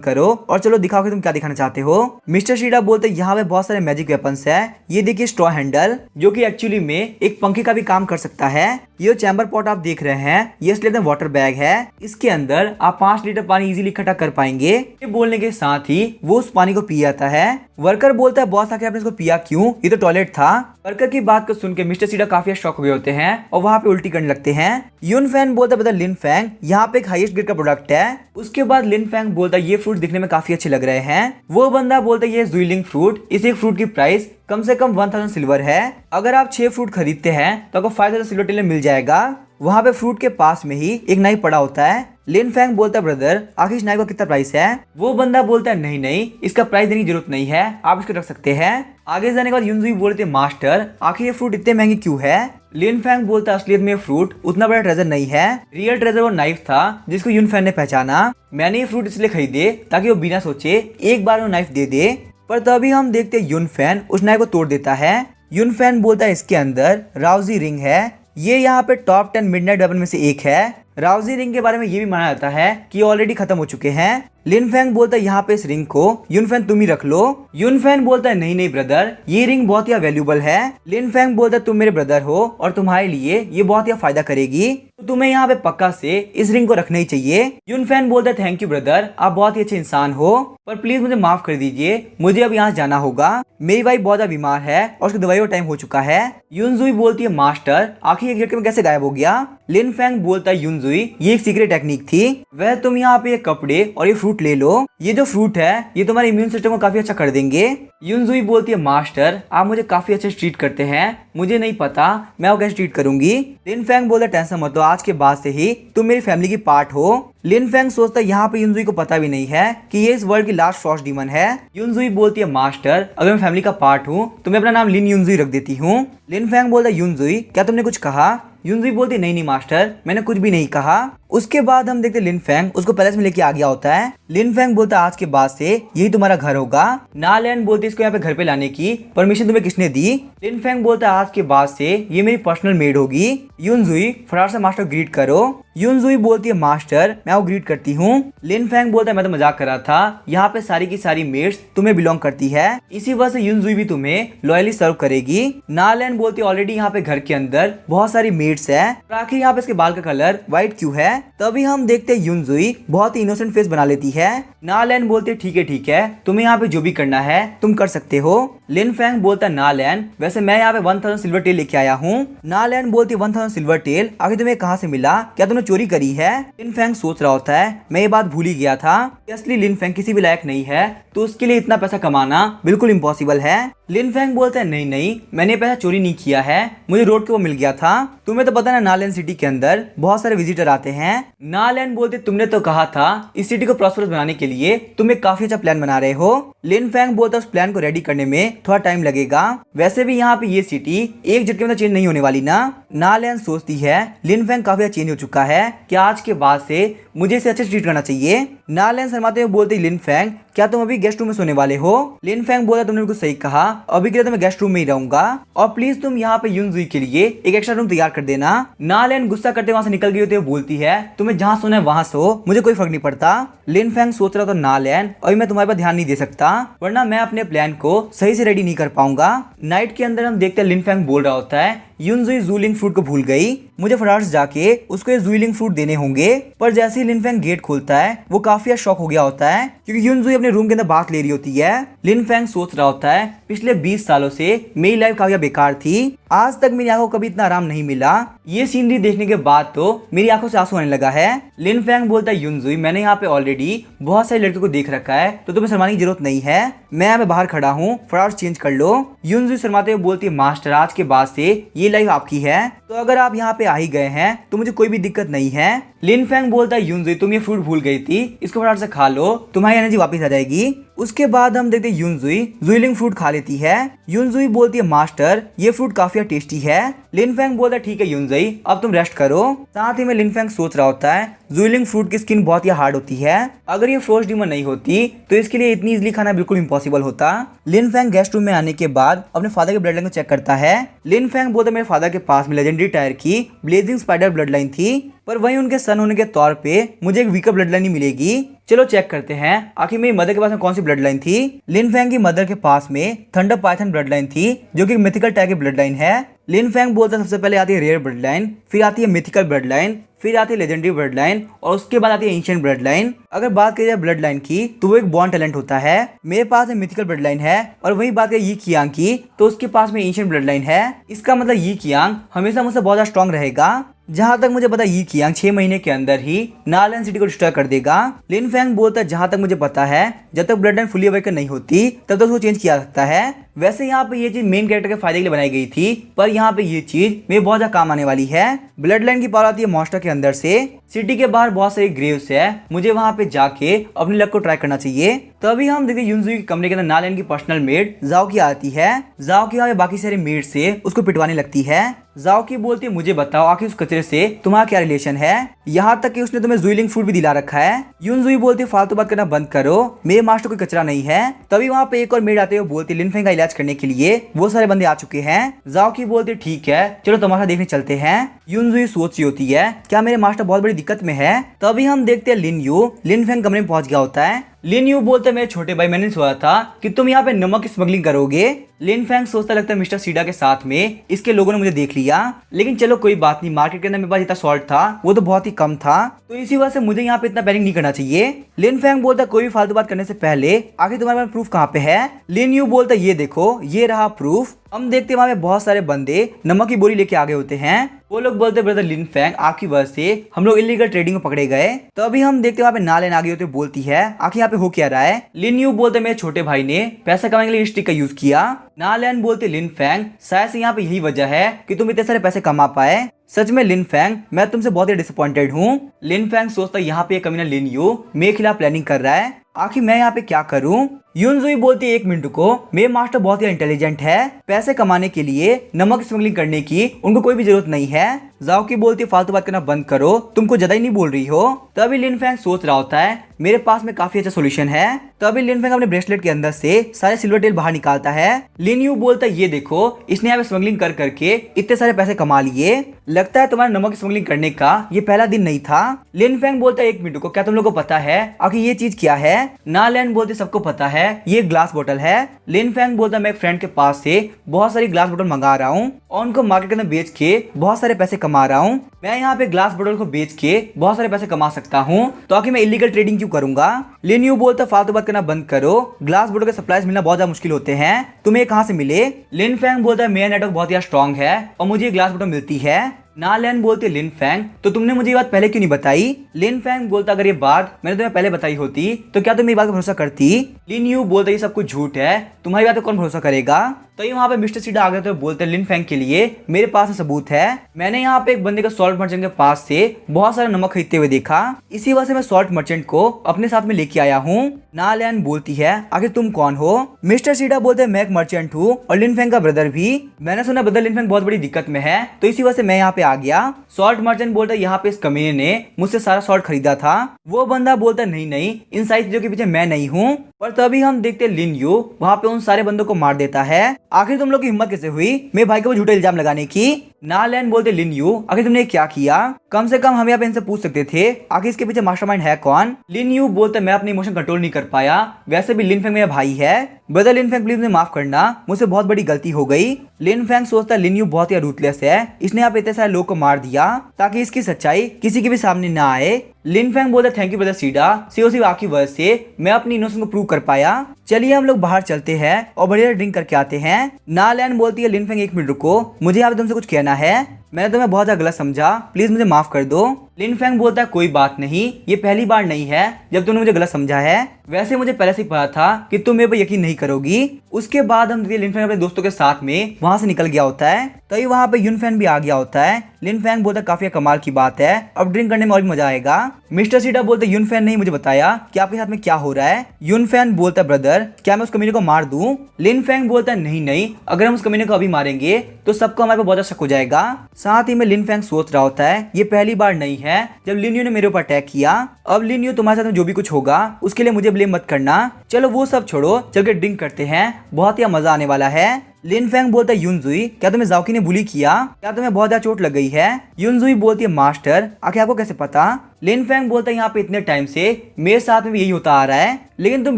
करो और चलो दिखाओ कि तुम क्या दिखाना चाहते हो। मिस्टर सीडा बोलते यहाँ पे बहुत सारे मैजिक वेपन्स है, ये देखिए स्ट्रॉ हैंडल जो कि एक्चुअली में एक पंखे का भी काम कर सकता है। ये चैम्बर पॉट आप देख रहे हैं ये असली वाटर बैग है, इसके अंदर आप 5 लीटर पानी इजीली इकट्ठा कर पाएंगे। ये बोलने के साथ ही वो उस पानी को पी जाता है। वर्कर बोलता है बॉस आखिर आपने इसको पिया क्यों, ये तो टॉयलेट था। वर्कर की बात को सुन के मिस्टर सीडा काफी शॉक हो गए होते हैं और वहाँ पे उल्टी करने लगते हैं। युन फैन बोलता है लिन फैंग यहाँ पे एक हाईएस्ट ग्रेड का प्रोडक्ट है। उसके बाद लिन फैंग बोलता है ये फ्रूट दिखने में काफी अच्छे लग रहे हैं। वो बंदा बोलता है ये जुइलिंग फ्रूट, इस एक फ्रूट की प्राइस कम से कम 1000 सिल्वर है, अगर आप 6 फ्रूट खरीदते हैं तो आपको 5000 सिल्वर टेलर मिल जाएगा। वहाँ पे फ्रूट के पास में ही एक नाइफ पड़ा होता है। लिन फैंग बोलता है ब्रदर आखिर इस नाइफ का कितना प्राइस है। वो बंदा बोलता है नहीं नहीं इसका प्राइस देने की जरूरत नहीं है, आप इसको रख सकते हैं। आगे जाने के बाद युनजुई बोलते मास्टर आखिर ये फ्रूट इतने महंगे क्यों है। लिन फैंग बोलता है असलियत में फ्रूट उतना बड़ा ट्रेजर नहीं है, रियल ट्रेजर वो नाइफ था जिसको युन फैंग ने पहचाना। मैंने ये फ्रूट इसलिए खरीदे ताकि वो बिना सोचे एक बार वो नाइफ दे दे, पर तभी हम देखते युन फैन उस नाइफ को तोड़ देता है। युन फैन बोलता है इसके अंदर राउजी रिंग है, ये यहाँ पे टॉप 10 मिडनाइट वेपन में से एक है। राउजी रिंग के बारे में ये भी माना जाता है कि ऑलरेडी खत्म हो चुके हैं। लिन फैंग बोलता है यहाँ पे इस रिंग को युन फैन तुम ही रख लो। युन फैन बोलता है नहीं नहीं ब्रदर ये रिंग बहुत ही वैल्यूबल है। लिन फैंग बोलता है तुम मेरे ब्रदर हो और तुम्हारे लिए ये बहुत ही फायदा करेगी, तो तुम्हें यहाँ पे पक्का से इस रिंग को रखना ही चाहिए। युन फैन बोलता है थैंक यू ब्रदर आप बहुत ही अच्छे इंसान हो, पर प्लीज मुझे माफ कर दीजिए, मुझे अब यहाँ जाना होगा, मेरी वाइफ बहुत ज्यादा बीमार है और उसकी दवाई का टाइम हो चुका है। युनजुई बोलती है मास्टर आखिर एक झटके में कैसे गायब हो गया। लिन फैंग बोलता है युनजुई ये एक सीक्रेट टेक्निक थी, वह तुम यहाँ पे ये कपड़े और ये फ्रूट ले लो, ये जो फ्रूट है ये तुम्हारे इम्यून सिस्टम को काफी अच्छा कर देंगे। युनजुई बोलती है मास्टर आप मुझे काफी अच्छे ट्रीट करते हैं, मुझे नहीं पता मैं वो कैसे ट्रीट करूंगी। लिन फैंग बोलता टेंशन मत लो, आज के बाद से ही तुम मेरी फैमिली की पार्ट हो। लिन फैंग सोचता है यहाँ पे युनजुई को पता भी नहीं है कि ये इस वर्ल्ड की लास्ट फ्रॉस्ट डीमन है। युनजुई बोलती है मास्टर अगर मैं फैमिली का पार्ट हूँ तो मैं अपना नाम लिन युनजुई रख देती हूँ। लिन फैंग बोलता है युनजुई क्या तुमने कुछ कहा। युनजुई बोलती नहीं नहीं मास्टर मैंने कुछ भी नहीं कहा। उसके बाद हम देखते लिन फैंग उसको पैलेस में लेके आ गया होता है। लिन फैंग बोलता आज के बाद से यही तुम्हारा घर होगा। नालैन बोलती इसको यहाँ पे घर पे लाने की परमिशन तुम्हें किसने दी। लिन फैंग बोलता आज के बाद से ये मेरी पर्सनल मेड होगी। युनजुई फटाफट से मास्टर ग्रीट करो। युनजुई बोलती है मास्टर मैं वो ग्रीट करती हूँ। लिन फैंग बोलता है मैं तो मजाक कर रहा था, यहाँ पे सारी की सारी मेड्स तुम्हें बिलोंग करती है, इसी वजह से युनजुई भी तुम्हें लॉयली सर्व करेगी। नालैन बोलती है ऑलरेडी यहाँ पे घर के अंदर बहुत सारी मेड्स है, आखिर यहाँ पे इसके बाल का कलर व्हाइट क्यों है। तभी हम देखते हैं युनजुई बहुत ही इनोसेंट फेस बना लेती है। नालैन बोलते ठीक है तुम्हें यहाँ पे जो भी करना है तुम कर सकते हो। लिन फैंग बोलता नालैन वैसे मैं यहाँ पे 1000 सिल्वर टेल लेके आया हूँ। नालैन बोलती 1000 सिल्वर टेल आखिर तुम्हें कहाँ से मिला, क्या तुमने चोरी करी है। लिन फैंग सोच रहा होता है मैं ये बात भूल ही गया था कि असली लिन फैंग किसी भी लायक नहीं है, तो उसके लिए इतना पैसा कमाना बिल्कुल इम्पॉसिबल है। लिन फैंग बोलता है नहीं मैंने पैसा चोरी नहीं किया है, मुझे रोड के वो मिल गया था। तुम्हें तो पता ना नालैन सिटी के अंदर बहुत सारे विजिटर आते हैं। नालैन बोलते तुमने तो कहा था इस सिटी को प्रॉस्परस बनाने के लिए तुम एक काफी अच्छा प्लान बना रहे हो। लिन फैंग बोलता उस प्लान को रेडी करने में थोड़ा टाइम लगेगा, वैसे भी यहाँ पे ये सिटी एक झटके में तो चेंज नहीं होने वाली ना। नालैन सोचती है लिन फैंग काफी चेंज हो चुका है कि आज के बाद से मुझे इसे अच्छे से ट्रीट करना चाहिए। नालैन शर्माते हुए बोलती लिन फैंग क्या तुम अभी गेस्ट रूम में सोने वाले हो। लिन फैंग बोला तुमने बिल्कुल सही कहा, अभी के लिए तो मैं गेस्ट रूम में ही रहूंगा और प्लीज तुम यहाँ पे युनजुई के लिए एक एक्स्ट्रा रूम तैयार कर देना। नालैन गुस्सा करते वहां से निकल गई होती है, बोलती है तुम्हें जहाँ सोना है वहां सो, मुझे कोई फर्क नहीं पड़ता। लिन फैंग सोच रहा था नालैन अभी मैं तुम्हारे पर ध्यान नहीं दे सकता वरना मैं अपने प्लान को सही से रेडी नहीं कर पाऊंगा। नाइट के अंदर हम देखते हैं लिन फैंग बोल रहा होता है युनजुई जूलिंग फ्रूट को भूल गई, मुझे फटाफट से जाके उसको ये जूलिंग फ्रूट देने होंगे। पर जैसे ही लिन फैंग गेट खोलता है वो काफी शॉक हो गया होता है क्योंकि युनजुई अपने रूम के अंदर बात ले रही होती है। लिन फैंग सोच रहा होता है पिछले 20 सालों से मेरी लाइफ काफी बेकार थी, आज तक मेरी आंखों को कभी इतना आराम नहीं मिला, ये सीनरी देखने के बाद तो मेरी आंखों से आंसू आने लगा है। लिन फैंग बोलता है युनजुई मैंने यहाँ पे ऑलरेडी बहुत सारे लड़कों को देख रखा है तो तुम्हें शर्माने की जरूरत नहीं है, मैं यहाँ पे बाहर खड़ा हूँ फटाफट चेंज कर लो। युनजुई शर्माते हुए बोलती है मास्टर आज के बाद से ये लाइफ आपकी है। तो अगर आप यहाँ पे आ ही गए हैं तो मुझे कोई भी दिक्कत नहीं है। लिन फेंग बोलता है यूनजुई तुम ये फ्रूट भूल गई थी, इसको फटाफट से खा लो, तुम्हारी एनर्जी वापस आ जाएगी। उसके बाद हम देखते हैं यूनजुई जुइलिंग फ्रूट खा लेती है। यूनजुई बोलती है मास्टर ये फ्रूट काफी टेस्टी है। लिन फेंग बोलता है ठीक है यूनजुई अब तुम रेस्ट करो। साथ ही में लिन फेंग सोच रहा होता है जुइलिंग फ्रूट की स्किन बहुत ही हार्ड होती है, अगर ये फ्रोस्ट डीमन नहीं होती तो इसके लिए इतनी इजीली खाना बिल्कुल इम्पॉसिबल होता। लिन फेंग गेस्ट रूम में आने के बाद अपने फादर के ब्लड लाइन को चेक करता है। लिन फेंग बोलता है मेरे फादर के पास में लेजेंडरी टायर की ब्लेजिंग स्पाइडर ब्लड लाइन थी, पर वहीं उनके सन होने के तौर पे मुझे एक वीकर ब्लड लाइन ही मिलेगी। चलो चेक करते हैं आखिर मेरी मदर के पास में कौन सी ब्लड लाइन थी। लिन फेंग की मदर के पास में थंडर पाइथन ब्लड लाइन थी जो कि मिथिकल टाइगर की ब्लड लाइन है। लिन फेंग बोलता है सबसे पहले आती है रेयर ब्लड लाइन, फिर आती है मिथिकल ब्लड लाइन, फिर आती है लेजेंडरी ब्लड लाइन और उसके बाद आती है एंशिएंट ब्लड लाइन। अगर बात करें ब्लड लाइन की तो वो एक बॉर्न टैलेंट होता है। मेरे पास मिथिकल ब्लड लाइन है और वही बात है यी कियांग की तो उसके पास में एंशिएंट ब्लड लाइन है। इसका मतलब यी कियांग हमेशा मुझसे बहुत ज्यादा स्ट्रॉन्ग रहेगा। जहाँ तक मुझे पता यी कियांग 6 महीने के अंदर ही नालैंड सिटी को डिस्ट्रॉय कर देगा। लिन फेंग बोलता है जहाँ तक मुझे पता है जब तक ब्लड लाइन फुली अवेकन नहीं होती तब तक उसको चेंज किया सकता है। वैसे यहाँ पे ये चीज मेन कैरेक्टर के फायदे के लिए बनाई गई थी, पर यहाँ पे ये चीज मेरे बहुत ज्यादा काम आने वाली है। ब्लड लाइन की पावर आती है मॉन्स्टर के अंदर से। सिटी के बाहर बहुत सारी ग्रेव्स है, मुझे वहाँ पे जाके अपने लक को ट्राई करना चाहिए। तभी हम देखते यूनजुई के कमरे के अंदर नालैंड की पर्सनल मेड जाओ की आती है। जाओ की बाकी सारे मेड से उसको पिटवाने लगती है। जाओ की बोलती है मुझे बताओ आखिर उस कचरे से तुम्हारा क्या रिलेशन है, यहाँ तक कि उसने तुम्हें जुइलिंग फ्रूट भी दिला रखा है। यूनजुई बोलती है फालतू बात करना बंद करो, मेरे मास्टर कोई कचरा नहीं है। तभी वहाँ पे एक और मेड आते हुए बोलती है लिन फेंग का इलाज करने के लिए वो सारे बंदे आ चुके हैं। जाओ की बोलती है ठीक है चलो तमाशा देखने चलते हैं। यूनजुई सोच रही होती है क्या मेरे मास्टर बहुत बड़ी दिक्कत में है। तभी हम देखते हैं लिन फेंग कमरे में पहुंच गया होता है। लिन यू बोलते मेरे छोटे भाई मैंने सोचा था कि तुम यहाँ पे नमक की स्मगलिंग करोगे। लिन फेंग सोचता लगता है मिस्टर सीडा के साथ में इसके लोगों ने मुझे देख लिया, लेकिन चलो कोई बात नहीं, मार्केट के अंदर मेरे पास जितना सॉल्ट था वो तो बहुत ही कम था, तो इसी वजह से मुझे यहाँ पे इतना पैनिक नहीं करना चाहिए। लिन फेंग बोलता कोई भी फालतू बात करने से पहले आखिर तुम्हारे पास प्रूफ कहाँ पे है। लिन यू बोलता ये देखो ये रहा प्रूफ। हम देखते हैं वहाँ पे बहुत सारे बंदे नमक की बोरी लेके आगे होते हैं। वो लोग बोलते ब्रदर लिन फेंग आपकी वजह से हम लोग इलीगल ट्रेडिंग में पकड़े गए। तो अभी हम देखते हैं वहाँ पे नालैंड आगे होते बोलती है आखिर यहाँ पे हो क्या रहा है। लिन यू बोलते मेरे छोटे भाई ने पैसा कमाने के लिए इस ट्रिक का यूज किया। नालैंड बोलते लिन फेंग शायद से यहाँ पे यही वजह है कि तुम इतने सारे पैसे कमा पाए। सच में लिन फेंग मैं तुमसे बहुत ही डिसअपॉइंटेड हूँ। लिन फेंग सोचता यहाँ पे कमीना लिन यू मेरे खिलाफ प्लानिंग कर रहा है, आखिर मैं यहाँ पे क्या करूँ। यूनजुई बोलती है 1 मिनट को मेरे मास्टर बहुत ही इंटेलिजेंट है, पैसे कमाने के लिए नमक स्मगलिंग करने की उनको कोई भी जरूरत नहीं है। जाओ की बोलती है फालतू बात करना बंद करो, तुमको ज्यादा ही नहीं बोल रही हो। तभी लिन फेंग सोच रहा होता है मेरे पास में काफी अच्छा सोल्यूशन है। तभी लिन फेंग अपने ब्रेसलेट के अंदर से सारे सिल्वर टेल बाहर निकालता है। लिन यू बोलता है ये देखो इसने यहाँ पे स्मगलिंग कर करके इतने सारे पैसे कमा लिए, लगता है तुम्हारे नमक स्मगलिंग करने का ये पहला दिन नहीं था। लिन फेंग बोलता है 1 मिनट को क्या तुम लोगों को पता है आखिर ये चीज क्या है। नालैंड बोलते सबको पता है ये ग्लास बोतल है। लिन फेंग बोलता मैं एक फ्रेंड के पास से बहुत सारी ग्लास बोतल मंगा रहा हूँ और उनको मार्केट के अंदर बेच के बहुत सारे पैसे कमा रहा हूँ। मैं यहाँ पे ग्लास बोतल को बेच के बहुत सारे पैसे कमा सकता हूँ, तो आखिर मैं इलीगल ट्रेडिंग क्यों करूंगा। लिन यू बोलता फालतू बात करना बंद करो, ग्लास बोतल के सप्लाईज मिलना बहुत ज्यादा मुश्किल होते हैं, तुम्हें कहाँ से मिले। लिन फेंग बोलता है मेरा नेटवर्क बहुत ही स्ट्रॉन्ग है और मुझे ग्लास बोतल मिलती है। नालैंड बोलते लिन फेंग तो तुमने मुझे ये बात पहले क्यों नहीं बताई। लिन फेंग बोलता अगर ये बात मैंने तुम्हें पहले बताई होती तो क्या तुम मेरी बात पर भरोसा करती। लिन यू बोलता ये सब कुछ झूठ है, तुम्हारी बात पर कौन भरोसा करेगा। तो ये वहाँ पे मिस्टर सीडा आ गए तो बोलते लिन फेंग के लिए मेरे पास सबूत है, मैंने यहाँ पे एक बंदे को सॉल्ट मर्चेंट के पास से बहुत सारा नमक खरीदते हुए देखा, इसी वजह से मैं सॉल्ट मर्चेंट को अपने साथ में लेके आया हूँ। नालैंड बोलती है आखिर तुम कौन हो। मिस्टर सीडा बोलते मैं एक मर्चेंट हूँ और लिन फेंग का ब्रदर भी, मैंने सुना ब्रदर लिन फेंग बहुत बड़ी दिक्कत में है तो इसी वजह से मैं यहाँ पे आ गया। सॉल्ट मर्चेंट बोलता है यहाँ पे इस कमीने ने मुझसे सारा सॉल्ट खरीदा था। वो बंदा बोलता नहीं इन सारी चीजों के पीछे मैं नहीं हूँ। पर तभी हम देखते लिन यू वहाँ पे उन सारे बंदों को मार देता है। आखिर तुम लोग की हिम्मत कैसे हुई मेरे भाई को झूठा इल्जाम लगाने की। नालैंड बोलते लिन यू आखिर तुमने क्या किया, कम से कम हम यहाँ पे इनसे पूछ सकते थे आखिर इसके पीछे मास्टरमाइंड है कौन। लिन यू बोलते मैं अपने इमोशन कंट्रोल नहीं कर पाया, वैसे भी लिन फेंग मेरा भाई है, ब्रदर लिन फेंग प्लीज मुझे माफ करना, मुझसे बहुत बड़ी गलती हो गई। लिन फेंग सोचता लिन यू बहुत ही रूथलेस है, इसने यहाँ पे इतने सारे लोग को मार दिया ताकि इसकी सच्चाई किसी के भी सामने ना आए। लिन फेंग बोलता थैंक यू ब्रदर सीडा, सिर्फ आपकी वजह से मैं अपनी इनोसेंस को प्रूव कर पाया। चलिए हम लोग बाहर चलते हैं और बढ़िया ड्रिंक करके आते हैं। नालैन बोलती है लिन फेंग 1 मिनट रुको, मुझे यहाँ पे तुमसे कुछ कहना है, मैंने तुम्हें बहुत ज्यादा गलत समझा, प्लीज मुझे माफ कर दो। लिन फेंग बोलता है कोई बात नहीं, ये पहली बार नहीं है जब तुमने मुझे गलत समझा है, वैसे मुझे पहले से ही पता था कि तुम मेरे पर यकीन नहीं करोगी। उसके बाद हम लिन फेंग अपने दोस्तों के साथ में वहां से निकल गया होता है, तभी वहां पे युन फैन भी आ गया होता है। लिन फेंग बोलता है काफी कमाल की बात है, अब ड्रिंक करने में और भी मजा आएगा। मिस्टर सीडा बोलते युन फैन ने मुझे बताया कि आपके साथ में क्या हो रहा है। युन फैन बोलता है ब्रदर क्या मैं उस कमीने को मार दूं? लिन फेंग बोलता है नहीं नहीं, अगर हम उस कमीने को अभी मारेंगे तो सबको हमारे पे बहुत शक हो जाएगा। साथ ही में लिन फेंग सोच रहा होता है ये पहली बार नहीं है जब लिन यू ने मेरे ऊपर अटैक किया, अब लिन यू तुम्हारे साथ में जो भी कुछ होगा उसके लिए मुझे ब्लेम मत करना। चलो वो सब छोड़ो, चल के ड्रिंक करते हैं, बहुत ही मजा आने वाला है। लिन फेंग बोलता है युनजुई क्या तुम्हें जाओकी ने बुली किया, क्या तुम्हें बहुत ज्यादा चोट लग गई है? युनजुई बोलती है मास्टर आखिर आपको कैसे पता? लिन फेंग बोलता है यहाँ पे इतने टाइम से मेरे साथ में भी यही होता आ रहा है, लेकिन तुम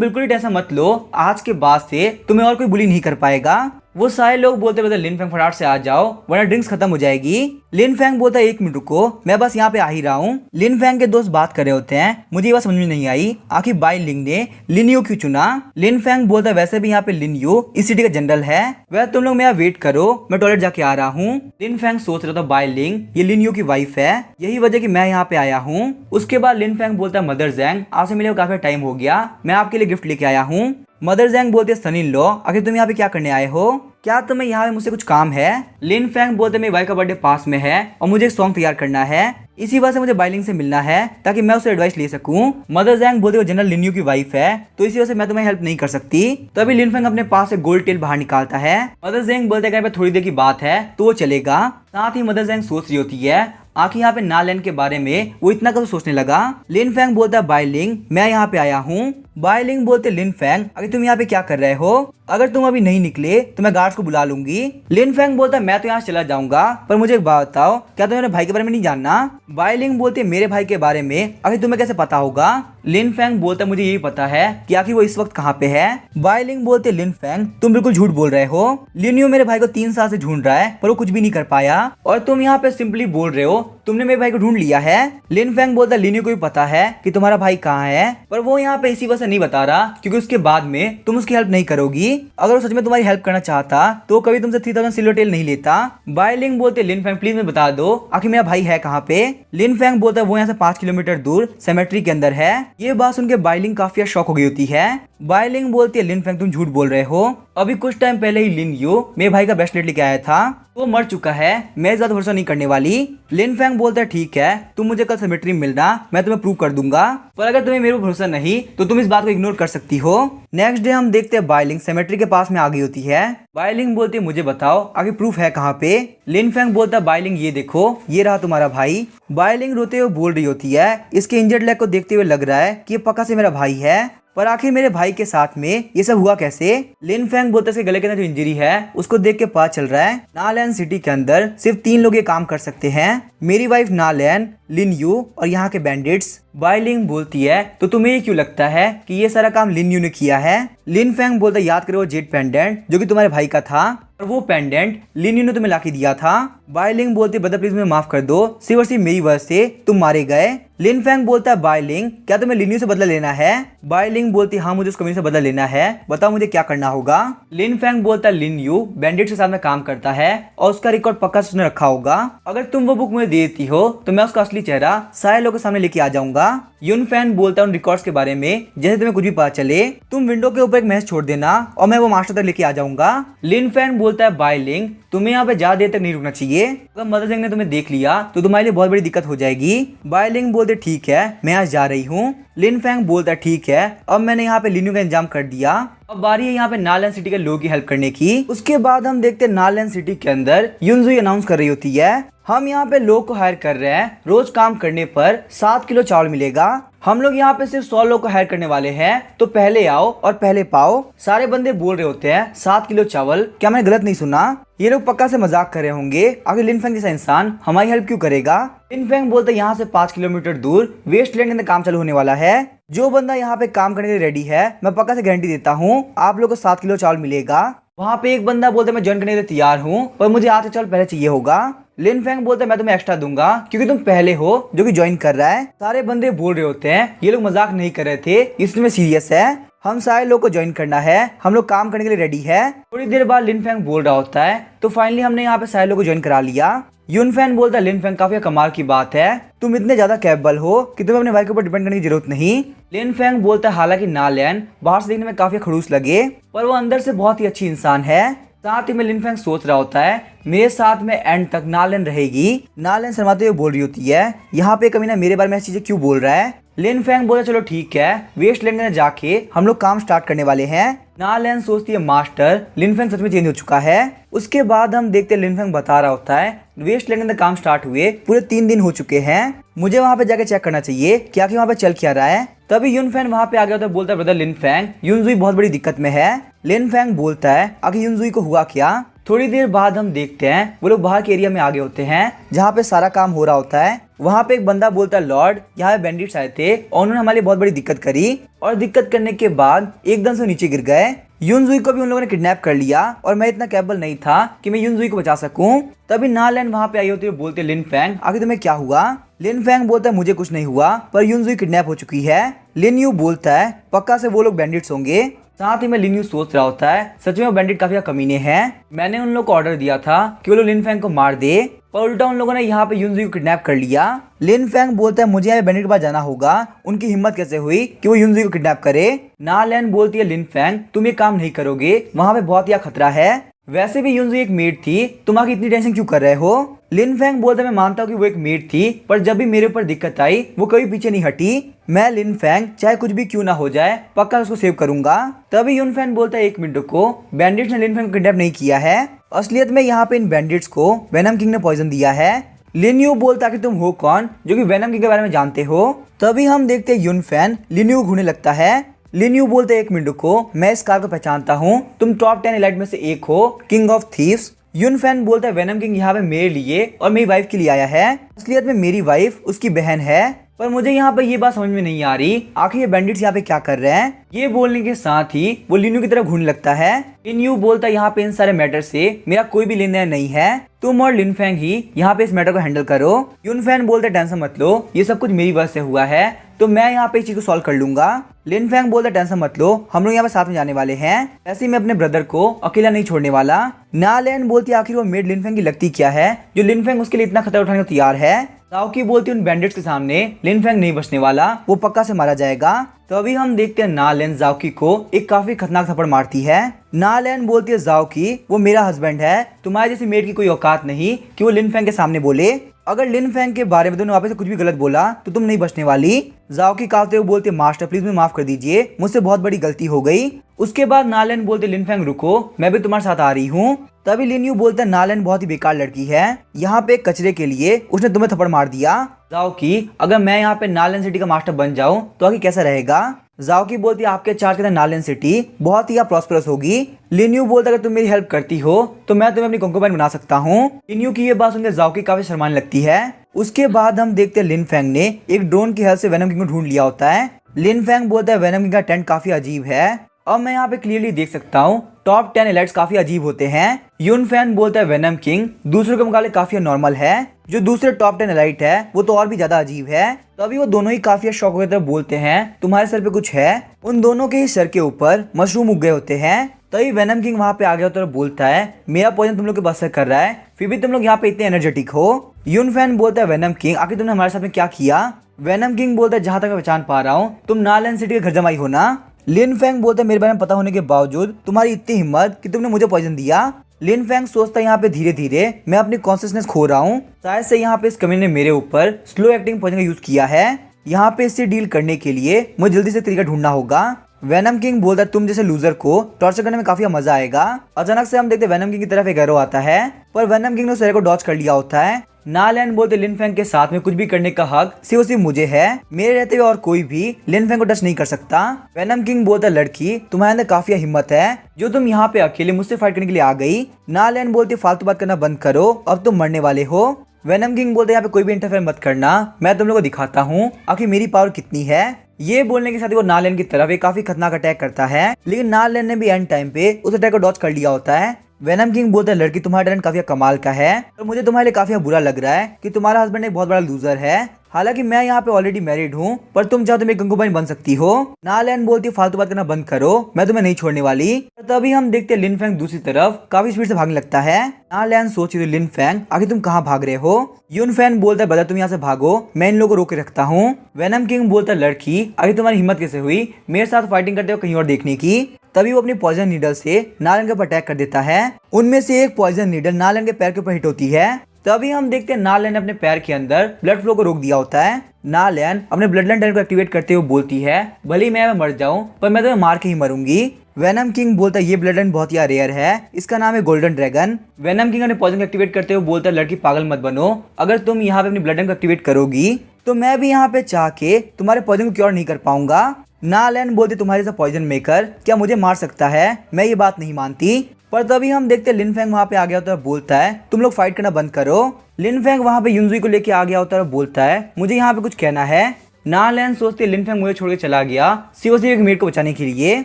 बिल्कुल ही टेंशन मत लो, आज के बाद से तुम्हें और कोई बुली नहीं कर पाएगा। वो सारे लोग बोलते बोलते लिन फेंग फटाफट से आ जाओ वरना ड्रिंक्स खत्म हो जाएगी। लिन फेंग बोलता है 1 मिनट रुको, मैं बस यहाँ पे आ ही रहा हूँ। लिन फेंग के दोस्त बात कर रहे होते हैं, मुझे ये बात समझ में नहीं आई आखिर बाई लिंग ने लिन यू क्यों चुना। लिन फेंग बोलता है वैसे भी यहाँ पे लिन यू इस सिटी का जनरल है, वह तुम लोग मेरा वेट करो, मैं टॉयलेट जाके आ रहा हूँ। लिन फेंग सोच रहा था बाई लिंग ये लिन यू की वाइफ है, यही वजह की मैं यहाँ पे आया हूँ। उसके बाद लिन फेंग बोलता है मदर जैंग आपसे मिले काफी टाइम हो गया, मैं आपके लिए गिफ्ट लेके आया हूँ। मदर जैंग बोलती है सन इन लॉ आखिर तुम यहाँ पे क्या करने आए हो, क्या तुम्हें यहाँ पे मुझसे कुछ काम है? लिन फेंग बोलते मेरी वाइफ का बर्थडे पास में है और मुझे एक सॉन्ग तैयार करना है, इसी वजह से मुझे बाइलिंग से मिलना है ताकि मैं उससे एडवाइस ले सकूं। मदर जैंग बोलते वो जनरल लिन यू की वाइफ है तो इसी वजह से मैं तुम्हें हेल्प नहीं कर सकती। तभी लिन फेंग अपने पास से गोल्ड टेल बाहर निकालता है। मदर जैंग बोलते हैं कि थोड़ी देर की बात है तो वो चलेगा। साथ ही मदर जैंग सोच रही होती है आखिर यहाँ पे नालैन के बारे में वो इतना कब सोचने लगा। लिन फेंग बोलता है बाइलिंग मैं यहाँ पे आया हूँ। बाइलिंग बोलते लिन फेंग अगर तुम यहाँ पे क्या कर रहे हो, अगर तुम अभी नहीं निकले तो मैं गार्ड्स को बुला लूंगी। लिन फेंग बोलता है मैं तो यहाँ चला जाऊंगा पर मुझे एक बात बताओ क्या तुम्हें मेरे भाई के बारे में नहीं जानना। बाइलिंग बोलती है मेरे भाई के बारे में अभी तुम्हें कैसे पता होगा। लिन फेंग बोलता है मुझे यही पता है कि आखिर वो इस वक्त कहाँ पे है। बाइलिंग बोलते लिन फेंग तुम बिल्कुल झूठ बोल रहे हो, लिन यू मेरे भाई को 3 साल से ढूंढ रहा है पर वो कुछ भी नहीं कर पाया और तुम यहाँ पे सिंपली बोल रहे हो तुमने मेरे भाई को ढूंढ लिया है। लिन फेंग बोलता है लिन यू को भी पता है कि तुम्हारा भाई कहाँ है पर वो यहाँ पे इसी वजह से नहीं बता रहा क्योंकि उसके बाद में तुम उसकी हेल्प नहीं करोगी। अगर वो सच में तुम्हारी हेल्प करना चाहता तो कभी तुमसे 3000 सिल्वर टेल नहीं लेता। बाइलिंग बोलते लिन फेंग प्लीज मुझे बता दो आखिर मेरा भाई है कहाँ पे। लिन फेंग बोलता है वो यहाँ से 5 किलोमीटर दूर सेमेट्री के अंदर है। ये बात सुन के बाइलिंग काफी शॉक हो गई होती है। बाइलिंग बोलती है लिन फेंग तुम झूठ बोल रहे हो, अभी कुछ टाइम पहले ही लिन यू मेरे भाई का ब्रेसलेट लेके आया था, वो मर चुका है, मैं ज्यादा भरोसा नहीं करने वाली। लिन फेंग बोलता है ठीक है तुम मुझे कल सेमेट्री में मिलना, मैं तुम्हें प्रूव कर दूंगा, पर अगर तुम्हें मेरे पर भरोसा नहीं तो तुम इस बात को इग्नोर कर सकती हो। नेक्स्ट डे हम देखते हैं बाइलिंग सेमेट्री के पास में आ गई होती है। बाइलिंग बोलती है मुझे बताओ आगे प्रूफ है कहाँ पे। लिन फेंग बोलता है बाइलिंग ये देखो ये रहा तुम्हारा भाई। बाइलिंग रोते हुए बोल रही होती है इसके इंजर्ड लेग को देखते हुए लग रहा है कि ये पक्का से मेरा भाई है, पर आखिर मेरे भाई के साथ में ये सब हुआ कैसे। लिन फेंग बोलते इसके गले के अंदर जो इंजरी है उसको देख के पता चल रहा है नालैन सिटी के अंदर सिर्फ 3 लोग ये काम कर सकते हैं, मेरी वाइफ नालैन, लिन यू और यहाँ के बैंडिट्स। बाइलिंग बोलती है तो तुम्हें ये क्यों लगता है कि ये सारा काम लिन यू ने किया है। लिन फेंग बोलता है याद करो वो जेड पेंडेंट जो कि तुम्हारे भाई का था और वो पेंडेंट लिन यू ने तुम्हें लाके दिया था। बाइलिंग बोलती है ब्रदर प्लीज मुझे माफ कर दो, सिर्फ और सिर्फ मेरी वजह से तुम मारे गए। लिन फेंग बोलता है बाइलिंग क्या तुम्हें लिन यू से बदला लेना है। बाइलिंग बोलती है हाँ मुझे उस कमीने से बदला लेना है, बताओ मुझे क्या करना होगा। लिन फेंग बोलता है लिन यू बैंडिट के साथ में काम करता है और उसका रिकॉर्ड पक्का से उसने रखा होगा, अगर तुम वो बुक मुझे दे देती हो तो मैं उसका असली चेहरा सारे लोगों के सामने लेके आ जाऊंगा। युन फैन बोलता है उन रिकॉर्ड्स के बारे में जैसे तुम्हें कुछ भी पता चले तुम विंडो के ऊपर एक मैसेज छोड़ देना और मैं वो मास्टर तक लेके आ जाऊंगा। लिन फैन बोलता है बाइलिंग तुम्हें यहाँ पे ज्यादा देर तक नहीं रुकना चाहिए, अगर मदर सिंह ने तुम्हें देख लिया तो तुम्हारे लिए बहुत बड़ी दिक्कत हो जाएगी। बाइलिंग बोलते ठीक है मैं आज जा रही हूँ। लिन फैंग बोलता है ठीक है अब मैंने यहाँ पे लिन्यू का इंतजाम कर दिया, अब बारी है यहाँ पे नालैन सिटी के लोगों की हेल्प करने की। उसके बाद हम देखते हैं नालैन सिटी के अंदर युनजुई अनाउंस कर रही होती है हम यहाँ पे लोग को हायर कर रहे हैं, रोज काम करने पर 7 किलो चावल मिलेगा। हम लोग यहाँ पे सिर्फ 100 लोग को हायर करने वाले हैं तो पहले आओ और पहले पाओ। सारे बंदे बोल रहे होते हैं 7 किलो चावल, क्या मैंने गलत नहीं सुना? ये लोग पक्का से मजाक कर रहे होंगे, आखिर लिन फैंग जैसा इंसान हमारी हेल्प क्यों करेगा। लिन फैंग बोलते यहाँ से 5 किलोमीटर दूर वेस्टलैंड के अंदर काम चालू होने वाला है, जो बंदा यहाँ पे काम करने के लिए रेडी है मैं पक्का से गारंटी देता हूँ आप लोग को 7 किलो चावल मिलेगा। वहाँ पे एक बंदा बोलता है मैं ज्वाइन करने के लिए तैयार हूँ पर मुझे आज से चावल पहले चाहिए होगा। लिन फैंग बोलता है मैं तुम्हें एक्स्ट्रा दूंगा क्योंकि तुम पहले हो जो कि ज्वाइन कर रहा है। सारे बंदे बोल रहे होते हैं ये लोग मजाक नहीं कर रहे थे इसमें सीरियस है। हम सारे लोग को ज्वाइन करना है, हम लोग काम करने के लिए रेडी है। थोड़ी देर बाद लिन फेंग बोल रहा होता है तो फाइनली हमने यहाँ पे सारे लोग को ज्वाइन करा लिया। यून फैन बोलता है लिन फेंग काफी कमाल की बात है, तुम इतने ज्यादा कैपेबल हो कि तुम्हें अपने भाई के ऊपर डिपेंड करने की जरूरत नहीं। लिन फेंग बोलता है हालांकि नालैन बाहर से देखने में काफी खड़ूस लगे पर वो अंदर से बहुत ही अच्छी इंसान है। साथ ही में लिन फेंग सोच रहा होता है मेरे साथ में एंड तक नालैन रहेगी। नालैन शर्माते हुए बोल रही होती है यहाँ पे कमीना मेरे बारे में ऐसी चीजें क्यों बोल रहा है। लिन फेंग बोला चलो ठीक है, वेस्टलैंड में जाके हम लोग काम स्टार्ट करने वाले हैं। नालैन सोचती है मास्टर लिन फेंग सच में चेंज हो चुका है। उसके बाद हम देखते हैं लिन फेंग बता रहा होता है वेस्टलैंड में काम स्टार्ट हुए पूरे 3 दिन हो चुके हैं, मुझे वहाँ पे जाके चेक करना चाहिए क्या कि वहाँ पे चल क्या रहा है। तभी यून फैन वहाँ पे आ गया होता है, बोलता है ब्रदर लिन फेंग यूनजुई बहुत बड़ी दिक्कत में है। लिन फेंग बोलता है आखिर यूनजुई को हुआ क्या। थोड़ी देर बाद हम देखते हैं वो लोग बाहर के एरिया में आ गए होते हैं जहाँ पे सारा काम हो रहा होता है। वहाँ पे एक बंदा बोलता है लॉर्ड यहाँ पे बैंडिट्स आए थे और उन्होंने हमारे लिए बहुत बड़ी दिक्कत करी और दिक्कत करने के बाद एकदम से नीचे गिर गए। यूनजुई को भी उन लोगों ने किडनैप कर लिया और मैं इतना कैपेबल नहीं था कि मैं यूनजुई को बचा सकूं। तभी नालैन वहाँ पे आई होती है, बोलते लिन फेंग आखिर तुम्हें क्या हुआ। लिन फेंग बोलता है मुझे कुछ नहीं हुआ पर यूनजुई किडनैप हो चुकी है। लिन यू बोलता है पक्का से वो लोग बैंडिट्स होंगे। साथ ही में लिन यू सोच रहा होता है सच में वो बैंडिट काफी कमीने हैं, मैंने उन लोगों को ऑर्डर दिया था कि वो लोग लिन फेंग को मार दे पर उल्टा उन लोगों ने यहाँ पे यूनजुई को किडनैप कर लिया। लिन फेंग बोलता है मुझे यहाँ बैंडिट के पास जाना होगा, उनकी हिम्मत कैसे हुई कि वो यूनजुई को किडनैप करे। नालैन बोलती है लिन फेंग तुम ये काम नहीं करोगे, वहाँ पे बहुत ही खतरा है, वैसे भी यूनजुई एक मेड थी, तुम आगे इतनी टेंशन क्यों कर रहे हो। लिन फेंग बोलता है मैं मानता हूँ कि वो एक मेड थी पर जब भी मेरे ऊपर दिक्कत आई वो कभी पीछे नहीं हटी, मैं लिन फेंग चाहे कुछ भी क्यों ना हो जाए पक्का उसको सेव करूंगा। तभी यून फैन बोलता है 1 मिनट को, बैंडिट्स ने लिन फेंग को किडनैप नहीं किया है, असलियत में यहाँ पे इन बैंडिट्स को वेनम किंग ने पॉइजन दिया है। लिन यू बोलता है कि तुम हो कौन जो कि वेनम किंग के बारे में जानते हो। तभी हम देखते हैं यून फैन लिन यू घूरने लगता है। लिन यू बोलते हैं 1 मिनट को, मैं इस कार को पहचानता हूँ, तुम टॉप 10 एलाइट में से एक हो, किंग ऑफ थीव्स। यून फैन बोलता है वेनम किंग यहाँ पे मेरे लिए और मेरी वाइफ के लिए आया है, असलियत में मेरी वाइफ उसकी बहन है पर मुझे यहाँ पे ये बात समझ में नहीं आ रही आखिर ये बैंडिट्स यहाँ पे क्या कर रहे हैं। ये बोलने के साथ ही वो लिन यू की तरफ घूमने लगता है। लिन यू बोलता है यहाँ पे इन सारे मैटर से मेरा कोई भी लेन देन नहीं है, तुम और लिन फेंग ही यहाँ पे इस मैटर को हैंडल करो। यून फैन बोलते टेंशन मत लो, ये सब कुछ मेरी वजह से हुआ है तो मैं यहाँ पे इस चीज को सॉल्व कर लूंगा। लिन फेंग बोलता टेंशन मत लो, हम लोग यहाँ पे साथ में जाने वाले हैं, ऐसे ही मैं अपने ब्रदर को अकेला नहीं छोड़ने वाला। नालैन बोलती है आखिर वो मेड लिन फेंग की लगती क्या है जो लिन फेंग उसके लिए इतना खतरा उठाने को तैयार है। साओकी बोलती है उन बैंडिट्स के सामने लिन फेंग नहीं बचने वाला, वो पक्का से मारा जाएगा। तो अभी हम देखते हैं नालैन जाओकी को एक काफी खतरनाक थप्पड़ मारती है। नालैन बोलती है जाओकी वो मेरा हस्बैंड है, तुम्हारे जैसी मेड की कोई औकात नहीं कि वो लिन फेंग के सामने बोले, अगर लिन फेंग के बारे में तुमने वापस से कुछ भी गलत बोला तो तुम नहीं बचने वाली। जाओकी काफते हुए बोलते मास्टर प्लीज मुझे माफ कर दीजिए, मुझसे बहुत बड़ी गलती हो गई। उसके बाद नालैन बोलते लिन फेंग रुको, मैं भी तुम्हारे साथ आ रही हूँ। तभी लिन यू बोलता है नालैन बहुत ही बेकार लड़की है, यहाँ पे कचरे के लिए उसने तुम्हें थप्पड़ मार दिया। जाओकी अगर मैं यहाँ पे नालैन सिटी का मास्टर बन जाऊँ तो आगे कैसा रहेगा। जाओकी बोलती है आपके चार्ज के अंदर नालैन सिटी बहुत ही प्रॉस्परस होगी। लिन यू बोलता है अगर तुम मेरी हेल्प करती हो तो मैं तुम्हें अपनी कंकोबाइन बना सकता हूँ। लिन यू की ये बात सुनकर जाओकी काफी शर्माने लगती है। उसके बाद हम देखते हैं लिन फेंग ने एक ड्रोन की हेल्प से वेनम किंग को ढूंढ लिया होता है। लिन फेंग बोलता है वेनम किंग का टेंट काफी अजीब है, अब मैं यहाँ पे क्लियरली देख सकता हूँ टॉप 10 एलाइट्स काफी अजीब होते हैं। यून फैन बोलता है वेनम किंग दूसरों के मुकाबले काफी नॉर्मल है, जो दूसरे टॉप 10 एलाइट है वो तो और भी ज्यादा अजीब है। तो अभी वो दोनों ही काफी शौक होते बोलते हैं तुम्हारे सर पे कुछ है, उन दोनों के ही सर के ऊपर मशरूम उग गए होते हैं। तभी वेनम किंग वहाँ पे आ गया होता है और बोलता है मेरा पॉइजन तुम लोग के बस कर रहा है, फिर भी तुम लोग यहाँ पे इतने एनर्जेटिक हो। यून फैन बोलता है वेनम किंग आखिर तुमने हमारे साथ में क्या किया। वेनम किंग बोलता है जहाँ तक मैं पहचान पा रहा हूँ तुम नालैन सिटी के घर जमाई हो ना। लिन फेंग बोलता है मेरे बारे में पता होने के बावजूद तुम्हारी इतनी हिम्मत कि तुमने मुझे पॉइजन दिया। लिन फेंग सोचता है यहाँ पे धीरे धीरे मैं अपनी कॉन्शियसनेस खो रहा हूँ, शायद से यहाँ पे इस कमीने ने मेरे ऊपर स्लो एक्टिंग पॉइजन का यूज किया है, यहाँ पे इससे डील करने के लिए मुझे जल्दी से तरीका ढूंढना होगा। वेनम किंग बोलता है तुम जैसे लूजर को टॉर्चर करने में काफी मजा आएगा। अचानक से हम देखते हैं वेनम किंग की तरफ एक एरो आता है पर वेनम किंग ने उस एरो को डॉच कर लिया होता है। नालैन बोलते लिन फेंग के साथ में कुछ भी करने का हक सिर्फ मुझे है, मेरे रहते हुए और कोई भी लिन फेंग को टच नहीं कर सकता। वेनम किंग बोलता लड़की तुम्हारे अंदर काफी हिम्मत है जो तुम यहाँ पे अकेले मुझसे फाइट करने के लिए आ गई। नालैन बोलती फालतू बात करना बंद करो, अब तुम मरने वाले हो। वेनम किंग बोलते यहाँ पे कोई भी इंटरफेयर मत करना, मैं तुम लोग को दिखाता हूँ आखिर मेरी पावर कितनी है। ये बोलने के साथ ही वो नालैन की तरफ एक काफी खतरनाक अटैक करता है, लेकिन नालैन ने भी एंड टाइम पे उस अटैक को डॉच कर लिया होता है। वेनम किंग बोलता है लड़की तुम्हारा टैलेंट काफी कमाल का है और मुझे तुम्हारे लिए काफी बुरा लग रहा है कि तुम्हारा हस्बैंड एक बहुत बड़ा लूजर है। हालांकि मैं यहाँ पे ऑलरेडी मैरिड हूँ, पर तुम चाहो तो मेरी कंकुबाइन बन सकती हो। नालैन बोलती है फालतू बात करना बंद करो, मैं तुम्हें नहीं छोड़ने वाली। तभी हम देखते हैं लिन फेंग दूसरी तरफ काफी स्पीड से भागने लगता है। नालैन सोच रही लिन फेंग आखिर तुम कहाँ भाग रहे हो। यून फैन बोलता है ब्रदर तुम यहाँ से भागो, मैं इन लोगों को रोक के रखता हूँ। वेनम किंग बोलता है लड़की आखिर तुम्हारी हिम्मत कैसे हुई मेरे साथ फाइटिंग करते हो कहीं और देखने की। तभी वो अपनी पॉइजन नीडल से नालैन के ऊपर अटैक कर देता है। उनमें से एक पॉइजन नीडल नालैन के पैर के ऊपर हिट होती है। तभी हम देखते हैं नालैन ने अपने पैर के अंदर ब्लड फ्लो को रोक दिया होता है। नालैन अपने ब्लड लाइन टनल को एक्टिवेट करते हुए बोलती है भले ही मैं मर जाऊं पर मैं तुम्हें मार के ही मरूंगी। वेनम किंग बोलता है ये ब्लड लाइन बहुत ही रेयर है, इसका नाम है गोल्डन ड्रैगन। वेनम किंग अपने पॉइजन को एक्टिवेट करते हुए बोलता है लड़की पागल मत बनो, अगर तुम यहाँ पे अपनी ब्लड लाइन को एक्टिवेट करोगी तो मैं भी यहाँ पे चाह के तुम्हारे पॉइजन को क्योर नहीं कर पाऊंगा। नालैन बोलते तुम्हारे जैसा पॉइजन मेकर क्या मुझे मार सकता है, मैं ये बात नहीं मानती। पर तभी हम देखते हैं लिन फेंग वहाँ पे आ गया होता है, बोलता है तुम लोग फाइट करना बंद करो। लिन फेंग वहाँ पे युनजुई को लेके आ गया होता है, बोलता है मुझे यहाँ पे कुछ कहना है। नालैन सोचते लिन फेंग मुझे छोड़ के चला गया सिर्फ एक मेड को बचाने के लिए।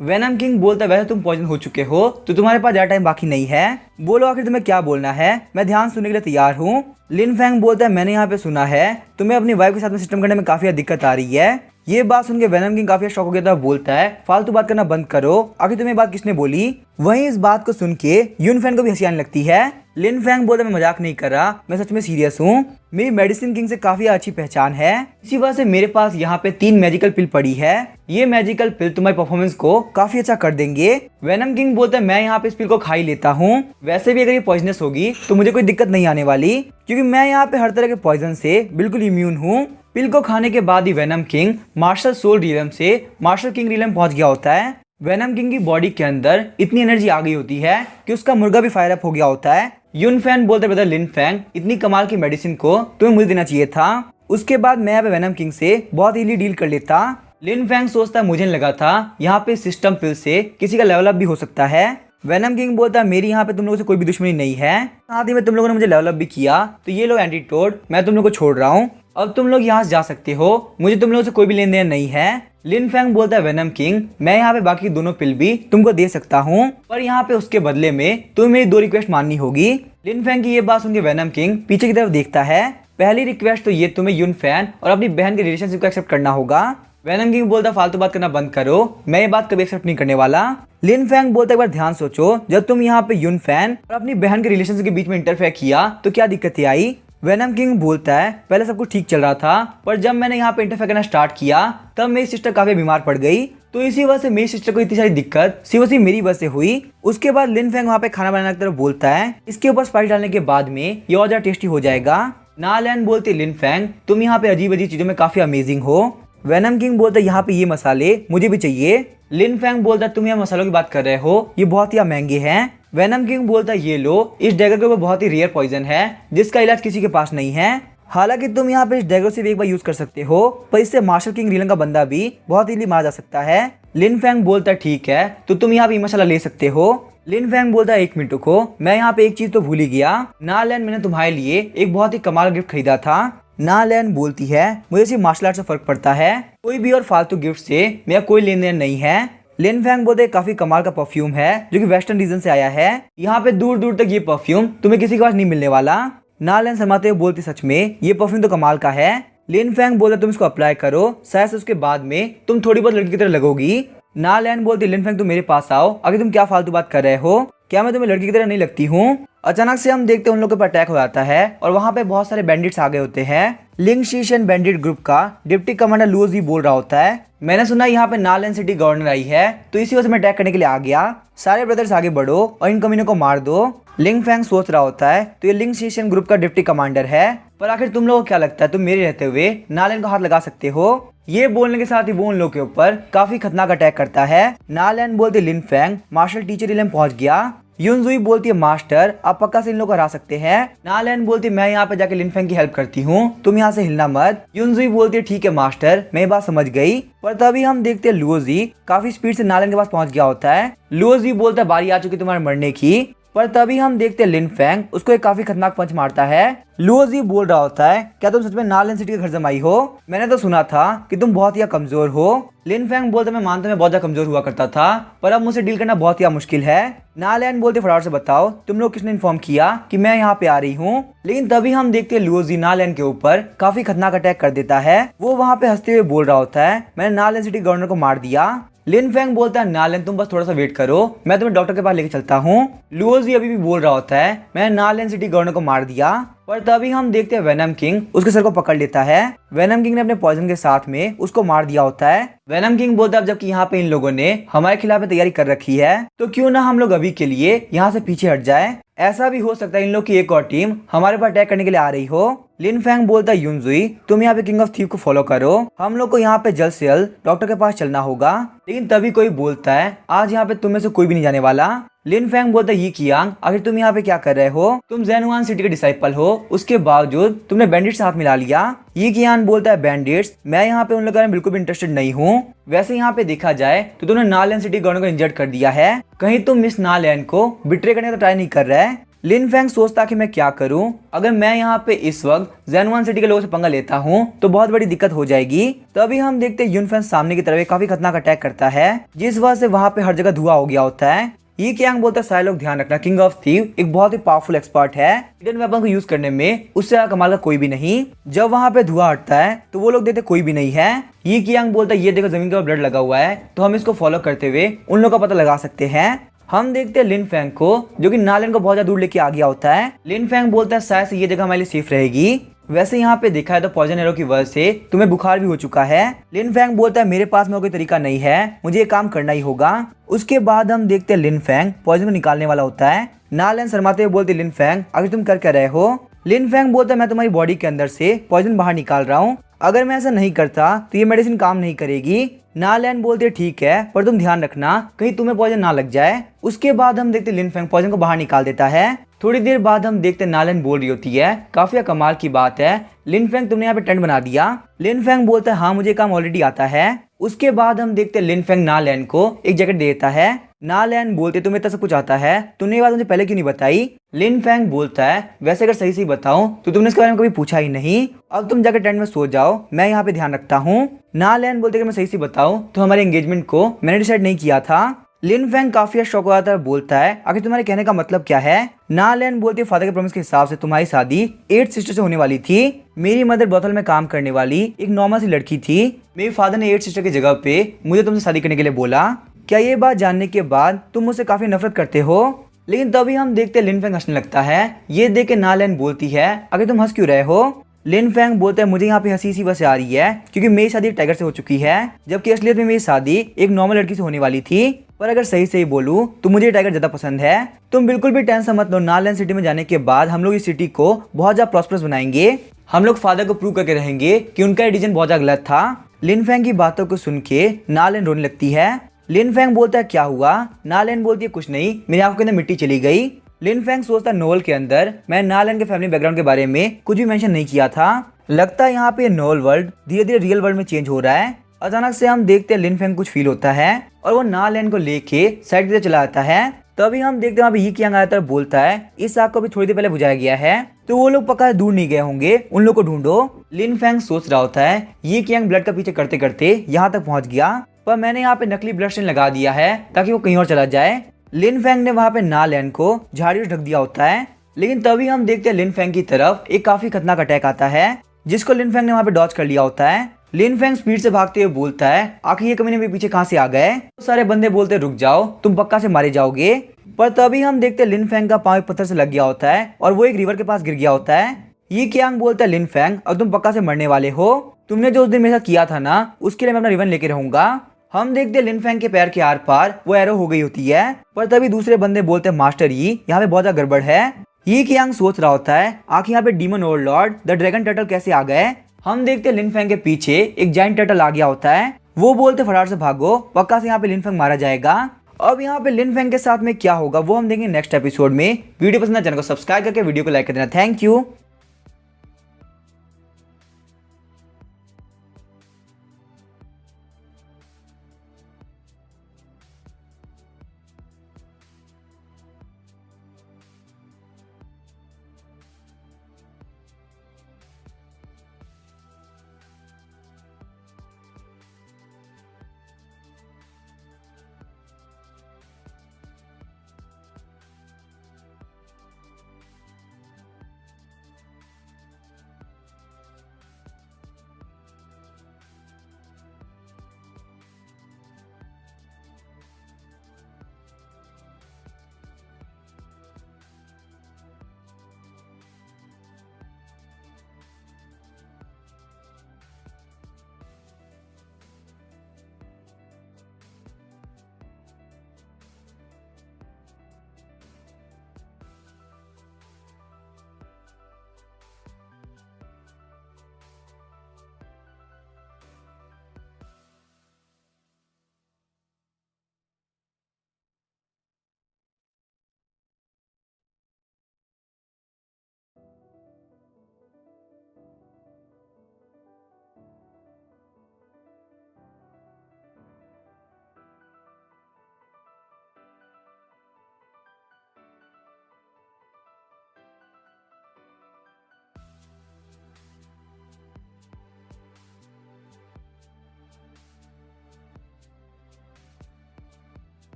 वेनम किंग बोलता है वैसे तुम पॉइजन हो चुके हो तो तुम्हारे पास ज्यादा टाइम बाकी नहीं है, बोलो आखिर तुम्हें क्या बोलना है, मैं ध्यान सुनने के लिए तैयार हूँ। लिन फेंग बोलता है मैंने यहाँ पे सुना है तुम्हें अपनी वाइफ के साथ में सिस्टम करने में काफी दिक्कत आ रही है। ये बात सुन के वेनम किंग काफी शॉक हो गया था, बोलता है फालतू बात करना बंद करो, आखिर तुम्हें बात किसने बोली। वहीं इस बात को सुन के यून फैन को भी हंसी आने लगती है। लिन फेंग बोलता है मैं मजाक नहीं कर रहा, मैं सच में सीरियस हूँ, मेरी मेडिसिन किंग से काफी अच्छी पहचान है, इसी वजह से मेरे पास यहाँ पे 3 मैजिकल पिल पड़ी है, ये मैजिकल पिल तुम्हारी परफॉर्मेंस को काफी अच्छा कर देंगे। वेनम किंग बोलता है मैं यहाँ पे इस पिल को खा ही लेता हूँ, वैसे भी अगर ये पॉइजनस होगी तो मुझे कोई दिक्कत नहीं आने वाली क्योंकि मैं यहाँ पे हर तरह के पॉइजन से बिल्कुल इम्यून हूँ। पिल को खाने के बाद ही venom king martial soul realm से मार्शल किंग रियलम पहुंच गया होता है। वेनम किंग की बॉडी के अंदर इतनी एनर्जी आ गई होती है कि उसका मुर्गा भी फायर अप हो गया होता है। यून फैन बोलते ब्रदर लिन फेंग इतनी कमाल की मेडिसिन को तुम्हें मुझे देना चाहिए था, उसके बाद मैं यहाँ पे वेनम किंग से बहुत इजीली डील कर लेता। लिन फेंग सोचता मुझे नहीं लगा था यहाँ पे सिस्टम पिल से किसी का लेवल अप भी हो सकता है। वेनम किंग बोलता है मेरी यहाँ पे तुम लोगों से कोई भी दुश्मनी नहीं है, साथ ही में तुम लोगों ने मुझे लेवल अप भी किया तो ये लो एंटीटोड, मैं तुम लोगों को छोड़ रहा हूँ, अब तुम लोग यहाँ से जा सकते हो, मुझे तुम लोगों से कोई भी लेन देन नहीं है। लिन फेंग बोलता है वेनम किंग मैं यहाँ पे बाकी दोनों पिल भी तुमको दे सकता हूँ पर यहाँ पे उसके बदले में तुम्हें मेरी 2 रिक्वेस्ट माननी होगी। लिन फेंग की ये बात सुन के वेनम किंग पीछे की तरफ देखता है। पहली रिक्वेस्ट तो ये तुम्हें यून फैन और अपनी बहन के रिलेशनशिप को एक्सेप्ट करना होगा। वेनम किंग बोलता फालतू बात करना बंद करो, मैं ये बात कभी एक्सेप्ट नहीं करने वाला। लिन फेंग बोलता एक बार ध्यान सोचो, जब तुम यहाँ पे यून फैन और अपनी बहन के रिलेशनशिप के बीच में इंटरफेयर किया तो क्या दिक्कतें आई। वेनम किंग बोलता है पहले सब कुछ ठीक चल रहा था पर जब मैंने यहाँ पे इंटरफेयर करना स्टार्ट किया तब मेरी सिस्टर काफी बीमार पड़ गई, तो इसी वजह से मेरी सिस्टर को इतनी सारी दिक्कत सिर्फ मेरी वजह से हुई। उसके बाद लिन फेंग वहाँ पे खाना बनाने की तरफ बोलता है इसके ऊपर स्पाइस डालने के बाद में ये और ज्यादा टेस्टी हो जाएगा। नालैन बोलते लिन फेंग तुम यहाँ पे अजीब अजीब चीजों में काफी अमेजिंग हो। वेनम किंग बोलता यहाँ पे ये मसाले मुझे भी चाहिए। लिन फेंग बोलता तुम यहाँ मसालों की बात कर रहे हो, ये बहुत ही महंगे हैं। वेनम किंग बोलता ये लो, इस डैगर के ऊपर बहुत ही रेयर पॉइजन है जिसका इलाज किसी के पास नहीं है, हालांकि तुम यहाँ पे इस डैगर से भी एक बार यूज कर सकते हो पर इससे मार्शल किंग रियलम का बंदा भी बहुत इजीली मारा जा सकता है। लिन फेंग बोलता ठीक है तो तुम यहाँ पे मसाला ले सकते हो। लिन फेंग बोलता है 1 मिनट रुको, मैं यहाँ पे एक चीज तो भूल ही गया, नालैन मैंने तुम्हारे लिए एक बहुत ही कमाल गिफ्ट खरीदा था। नालैन बोलती है मुझे सिर्फ मार्शल आर्ट से फर्क पड़ता है, कोई भी और फालतू गिफ्ट से मेरा कोई लेन देन नहीं है। लिन फेंग बोलते काफी कमाल का परफ्यूम है जो कि वेस्टर्न रीजन से आया है, यहाँ पे दूर दूर तक ये परफ्यूम तुम्हें किसी के पास नहीं मिलने वाला। नालैन शर्माते हुए बोलती सच में ये परफ्यूम तो कमाल का है। लिन फेंग बोलते तुम इसको अप्लाई करो, शायद उसके बाद में तुम थोड़ी बहुत लड़की की तरह लगोगी। नालैन बोलती लिन फेंग तुम मेरे पास आओ, आगे तुम क्या फालतू बात कर रहे हो, क्या मैं तुम्हें लड़की की तरह नहीं लगती हूँ। अचानक से हम देखते हैं उन लोगों के ऊपर अटैक हो जाता है और वहाँ पे बहुत सारे बैंडिट्स आ गए होते हैं। लिंग शीशन बैंडिट ग्रुप का डिप्टी कमांडर लुओजी बोल रहा होता है मैंने सुना यहाँ पे नालैन सिटी गवर्नर आई है तो इसी वजह से मैं अटैक करने के लिए आ गया, सारे ब्रदर्स आगे बढ़ो और इन कमीनों को मार दो। लिंग फेंग सोच रहा होता है तो ये लिंग शीशन ग्रुप का डिप्टी कमांडर है, पर आखिर तुम लोगों को क्या लगता है तुम मेरे रहते हुए नालैन को हाथ लगा सकते हो। ये बोलने के साथ ही वो उन लोगों के ऊपर काफी खतरनाक अटैक करता है। नालैन बोलते लिन फेंग मार्शल टीचर रियलम पहुंच गया। युनजुई बोलती है मास्टर आप पक्का से इन लोगों को हरा सकते हैं। नालैन बोलती है मैं यहाँ पे जाके लिन फेंग की हेल्प करती हूँ, तुम यहाँ से हिलना मत। युनजुई बोलती है ठीक है मास्टर, मैं ये बात समझ गई। पर तभी हम देखते हैं लुओजी काफी स्पीड से नालैन के पास पहुंच गया होता है। लुओजी बोलता है बारी आ चुकी तुम्हारे मरने की। पर तभी हम देखते हैं लिन फैंग उसको एक काफी खतरनाक पंच मारता है। लुओजी बोल रहा होता है, क्या तुम सच में नालेन सिटी के घर जमाई हो? मैंने तो सुना था कि तुम बहुत ही कमजोर हो। लिन फैंग बोलते मैं मानता मैं बहुत ज्यादा कमजोर हुआ करता था, पर अब मुझसे डील करना बहुत ही मुश्किल है। नालेन बोलते फटाफट से बताओ तुम लोग किसने इन्फॉर्म किया कि मैं यहाँ पे आ रही हूँ। लेकिन तभी हम देखते हैं लुओजी नालेन के ऊपर काफी खतरनाक अटैक कर देता है। वो वहाँ पे हंसते हुए बोल रहा होता है मैंने नालेन सिटी गवर्नर को मार दिया। लिन फैंग बोलता है नालेन तुम बस थोड़ा सा वेट करो, मैं तुम्हें डॉक्टर के पास लेके चलता हूँ। लुओजी अभी भी बोल रहा होता है मैंने नालेन सिटी गवर्नर को मार दिया। पर तभी हम देखते हैं वेनम किंग उसके सर को पकड़ लेता है। वेनम किंग ने अपने पॉइजन के साथ में उसको मार दिया होता है। वेनम किंग बोलता है जबकि यहाँ पे इन लोगों ने हमारे खिलाफ तैयारी कर रखी है तो क्यों ना हम लोग अभी के लिए यहाँ से पीछे हट जाए। ऐसा भी हो सकता है इन लोग की एक और टीम हमारे पर अटैक करने के लिए आ रही हो। लिन फैंग बोलता है युनजुई तुम यहाँ पे किंग ऑफ थीव को फॉलो करो, हम लोग को यहाँ पे जल्द से जल्द डॉक्टर के पास चलना होगा। लेकिन तभी कोई बोलता है आज यहाँ पे तुम में से कोई भी नहीं जाने वाला। लिन फैंग बोलता है ये कियांग आखिर तुम यहाँ पे क्या कर रहे हो? तुम ज़ेनुआन सिटी के डिसाइपल हो, उसके बावजूद तुमने बैंडिट्स साथ मिला लिया। ये कियान बोलता है बैंडिट्स मैं यहाँ पे उन लोगों में बिल्कुल भी इंटरेस्टेड नहीं हूँ। वैसे यहाँ पे देखा जाए तो तुमने नालेन सिटी गवर्नर को इंजर्ड कर दिया है, कहीं तुम मिस नालेन को बिट्रे करने का ट्राई नहीं कर रहे है। लिन फैंग सोचता कि मैं क्या करूं, अगर मैं यहाँ पे इस वक्त ज़ेनुआन सिटी के लोगों से पंगा लेता हूँ तो बहुत बड़ी दिक्कत हो जाएगी। तभी हम देखते हैं युनफैंग सामने की तरफ काफी खतरनाक अटैक करता है जिस वजह से वहाँ पे हर जगह धुआं हो गया होता है। ये कियांग बोलता है सारे लोग ध्यान रखना किंग ऑफ थीव एक बहुत ही पावरफुल एक्सपर्ट है, हिडन वेपन को यूज करने में उससे कमाल का कोई भी नहीं। जब वहाँ पे धुआं हटता है तो वो लोग देखते कोई भी नहीं है। ये कियांग बोलता है ये देखो जमीन के ऊपर ब्लड लगा हुआ है तो हम इसको फॉलो करते हुए उन लोगों का पता लगा सकते हैं। हम देखते हैं लिन फैंग को जो कि नालेन को बहुत ज्यादा दूर लेके आ गया होता है। लिन फैंग बोलता है शायद से ये जगह हमारे लिए सेफ रहेगी। वैसे यहाँ पे देखा है तो पॉइजन एरो की वजह से तुम्हें बुखार भी हो चुका है। लिन फैंग बोलता है मेरे पास में कोई तरीका नहीं है, मुझे ये काम करना ही होगा। उसके बाद हम देखते हैं लिन फैंग पॉइजन को निकालने वाला होता है। नालेन शर्माते हुए बोलते लिन फैंग आखिर तुम कर क्या रहे हो? लिन फैंग बोलता है मैं तुम्हारी बॉडी के अंदर से पॉइजन बाहर निकाल रहा हूँ, अगर मैं ऐसा नहीं करता तो ये मेडिसिन काम नहीं करेगी। नालेन बोलते ठीक है पर तुम ध्यान रखना कहीं तुम्हें पॉइजन ना लग जाए। उसके बाद हम देखते लिन फैंग पॉइजन को बाहर निकाल देता है। थोड़ी देर बाद हम देखते नालेन बोल रही होती है काफी कमाल की बात है लिन फैंग तुमने यहाँ पे टेंट बना दिया। लिन फैंग बोलता है हाँ मुझे काम ऑलरेडी आता है। उसके बाद हम देखते लिन फैंग नालेन को एक जैकेट देता है। नालेन बोलते तुम्हें इतना सब कुछ आता है, तुमने ये बात मुझे पहले क्यों नहीं बताई? लिन फैंग बोलता है वैसे अगर सही से बताऊं तो तुमने इसके बारे में कभी पूछा ही नहीं, अब तुम जाकर टेंट में सो जाओ, मैं यहाँ पे ध्यान रखता हूँ। नालेन बोलते मैं सही से बताऊं तो हमारे एंगेजमेंट को मैंने डिसाइड नहीं किया था। लिन फैंग काफी शौक हो जाता है, बोलता है आखिर तुम्हारे कहने का मतलब क्या है? नालेन बोलती है फादर के प्रॉमिस के हिसाब से तुम्हारी शादी 8 सिस्टर से होने वाली थी। मेरी मदर बोतल में काम करने वाली एक नॉर्मल सी लड़की थी, मेरे फादर ने 8 सिस्टर की जगह पे मुझे तुमसे शादी करने के लिए बोला। क्या ये बात जानने के बाद तुम मुझसे काफी नफरत करते हो? लेकिन तभी हम देखते हैं लिन फैंग हंसने लगता है। ये देख के नालेन बोलती है आखिर तुम हंस क्यों रहे हो? लिन फैंग बोलता है मुझे यहाँ पे हंसी सी बस आ रही है क्योंकि मेरी शादी टाइगर से हो चुकी है, जबकि असलियत में मेरी शादी एक नॉर्मल लड़की से होने वाली थी। पर अगर सही सही बोलूं तो मुझे टाइगर ज्यादा पसंद है। तुम बिल्कुल भी टेंशन मत लो, नालेन सिटी में जाने के बाद हम लोग इस सिटी को बहुत ज्यादा प्रॉस्परस बनाएंगे। हम लोग फादर को प्रूव करके रहेंगे कि उनका डिसीजन बहुत ज्यादा गलत था। लिन फैंग की बातों को सुन के नालेन रोने लगती है। लिन फैंग बोलता है क्या हुआ? नालेन बोलती है कुछ नहीं, मेरी आंखों के अंदर मिट्टी चली गई। लिन फैंग सोचता है नोवेल के अंदर मैं नालेन के फैमिली बैकग्राउंड के बारे में कुछ भी मेंशन नहीं किया था, लगता है यहाँ पे नोवेल वर्ल्ड धीरे धीरे रियल वर्ल्ड में चेंज हो रहा है। अचानक से हम देखते हैं लिन फैंग कुछ फील होता है और वो नालेन को लेके साइड की तरफ चला जाता है। तभी हम देखते हैं वहाँ पे ये कियांग आता है, बोलता है इस आग को भी थोड़ी देर पहले बुझाया गया है तो वो लोग पक्का दूर नहीं गए होंगे, उन लोग को ढूंढो। लिन फैंग सोच रहा होता है ये कियांग ब्लड का पीछे करते करते यहाँ तक पहुंच गया, पर मैंने यहाँ पे नकली ब्लड स्टेन लगा दिया है ताकि वो कहीं और चला जाए। लिन फैंग ने वहाँ पे नालेन को झाड़ियों से ढक दिया होता है। लेकिन तभी हम देखते हैं लिन फैंग की तरफ एक काफी खतरनाक अटैक आता है जिसको लिन फैंग ने वहाँ पे डॉज कर लिया होता है। लिन फैंग स्पीड से भागते हुए बोलता है आखिर ये कमीने मेरे पीछे कहाँ से आ गए? तो सारे बंदे बोलते रुक जाओ तुम पक्का से मारे जाओगे। पर तभी हम देखते हैं लिन फैंग का पाँव पत्थर से लग गया होता है और वो एक रिवर के पास गिर गया होता है। ये कियांग बोलता है लिन फैंग अब तुम पक्का से मरने वाले हो, तुमने जो उस दिन मेरे साथ किया था ना उसके लिए मैं अपना रिवन लेके रहूंगा। हम देखते हैं लिन फैंग के पैर के आर पार वो एरो हो गई होती है। पर तभी दूसरे बंदे बोलते हैं मास्टर ये यहाँ पे बहुत ज्यादा गड़बड़ है। ये कियांग सोच रहा होता है आखिर यहाँ पे demon Overlord the dragon turtle कैसे आ गए। हम देखते हैं लिन फैंग के पीछे एक जायंट टर्टल आ गया होता है, वो बोलते फटाफट से भागो पक्का से यहाँ पे लिन फैंग मारा जाएगा। अब यहाँ पे लिन फैंग के साथ में क्या होगा वो हम देखेंगे नेक्स्ट एपिसोड में। वीडियो पसंद है चैनल को सब्सक्राइब करके वीडियो को लाइक कर देना। Thank you.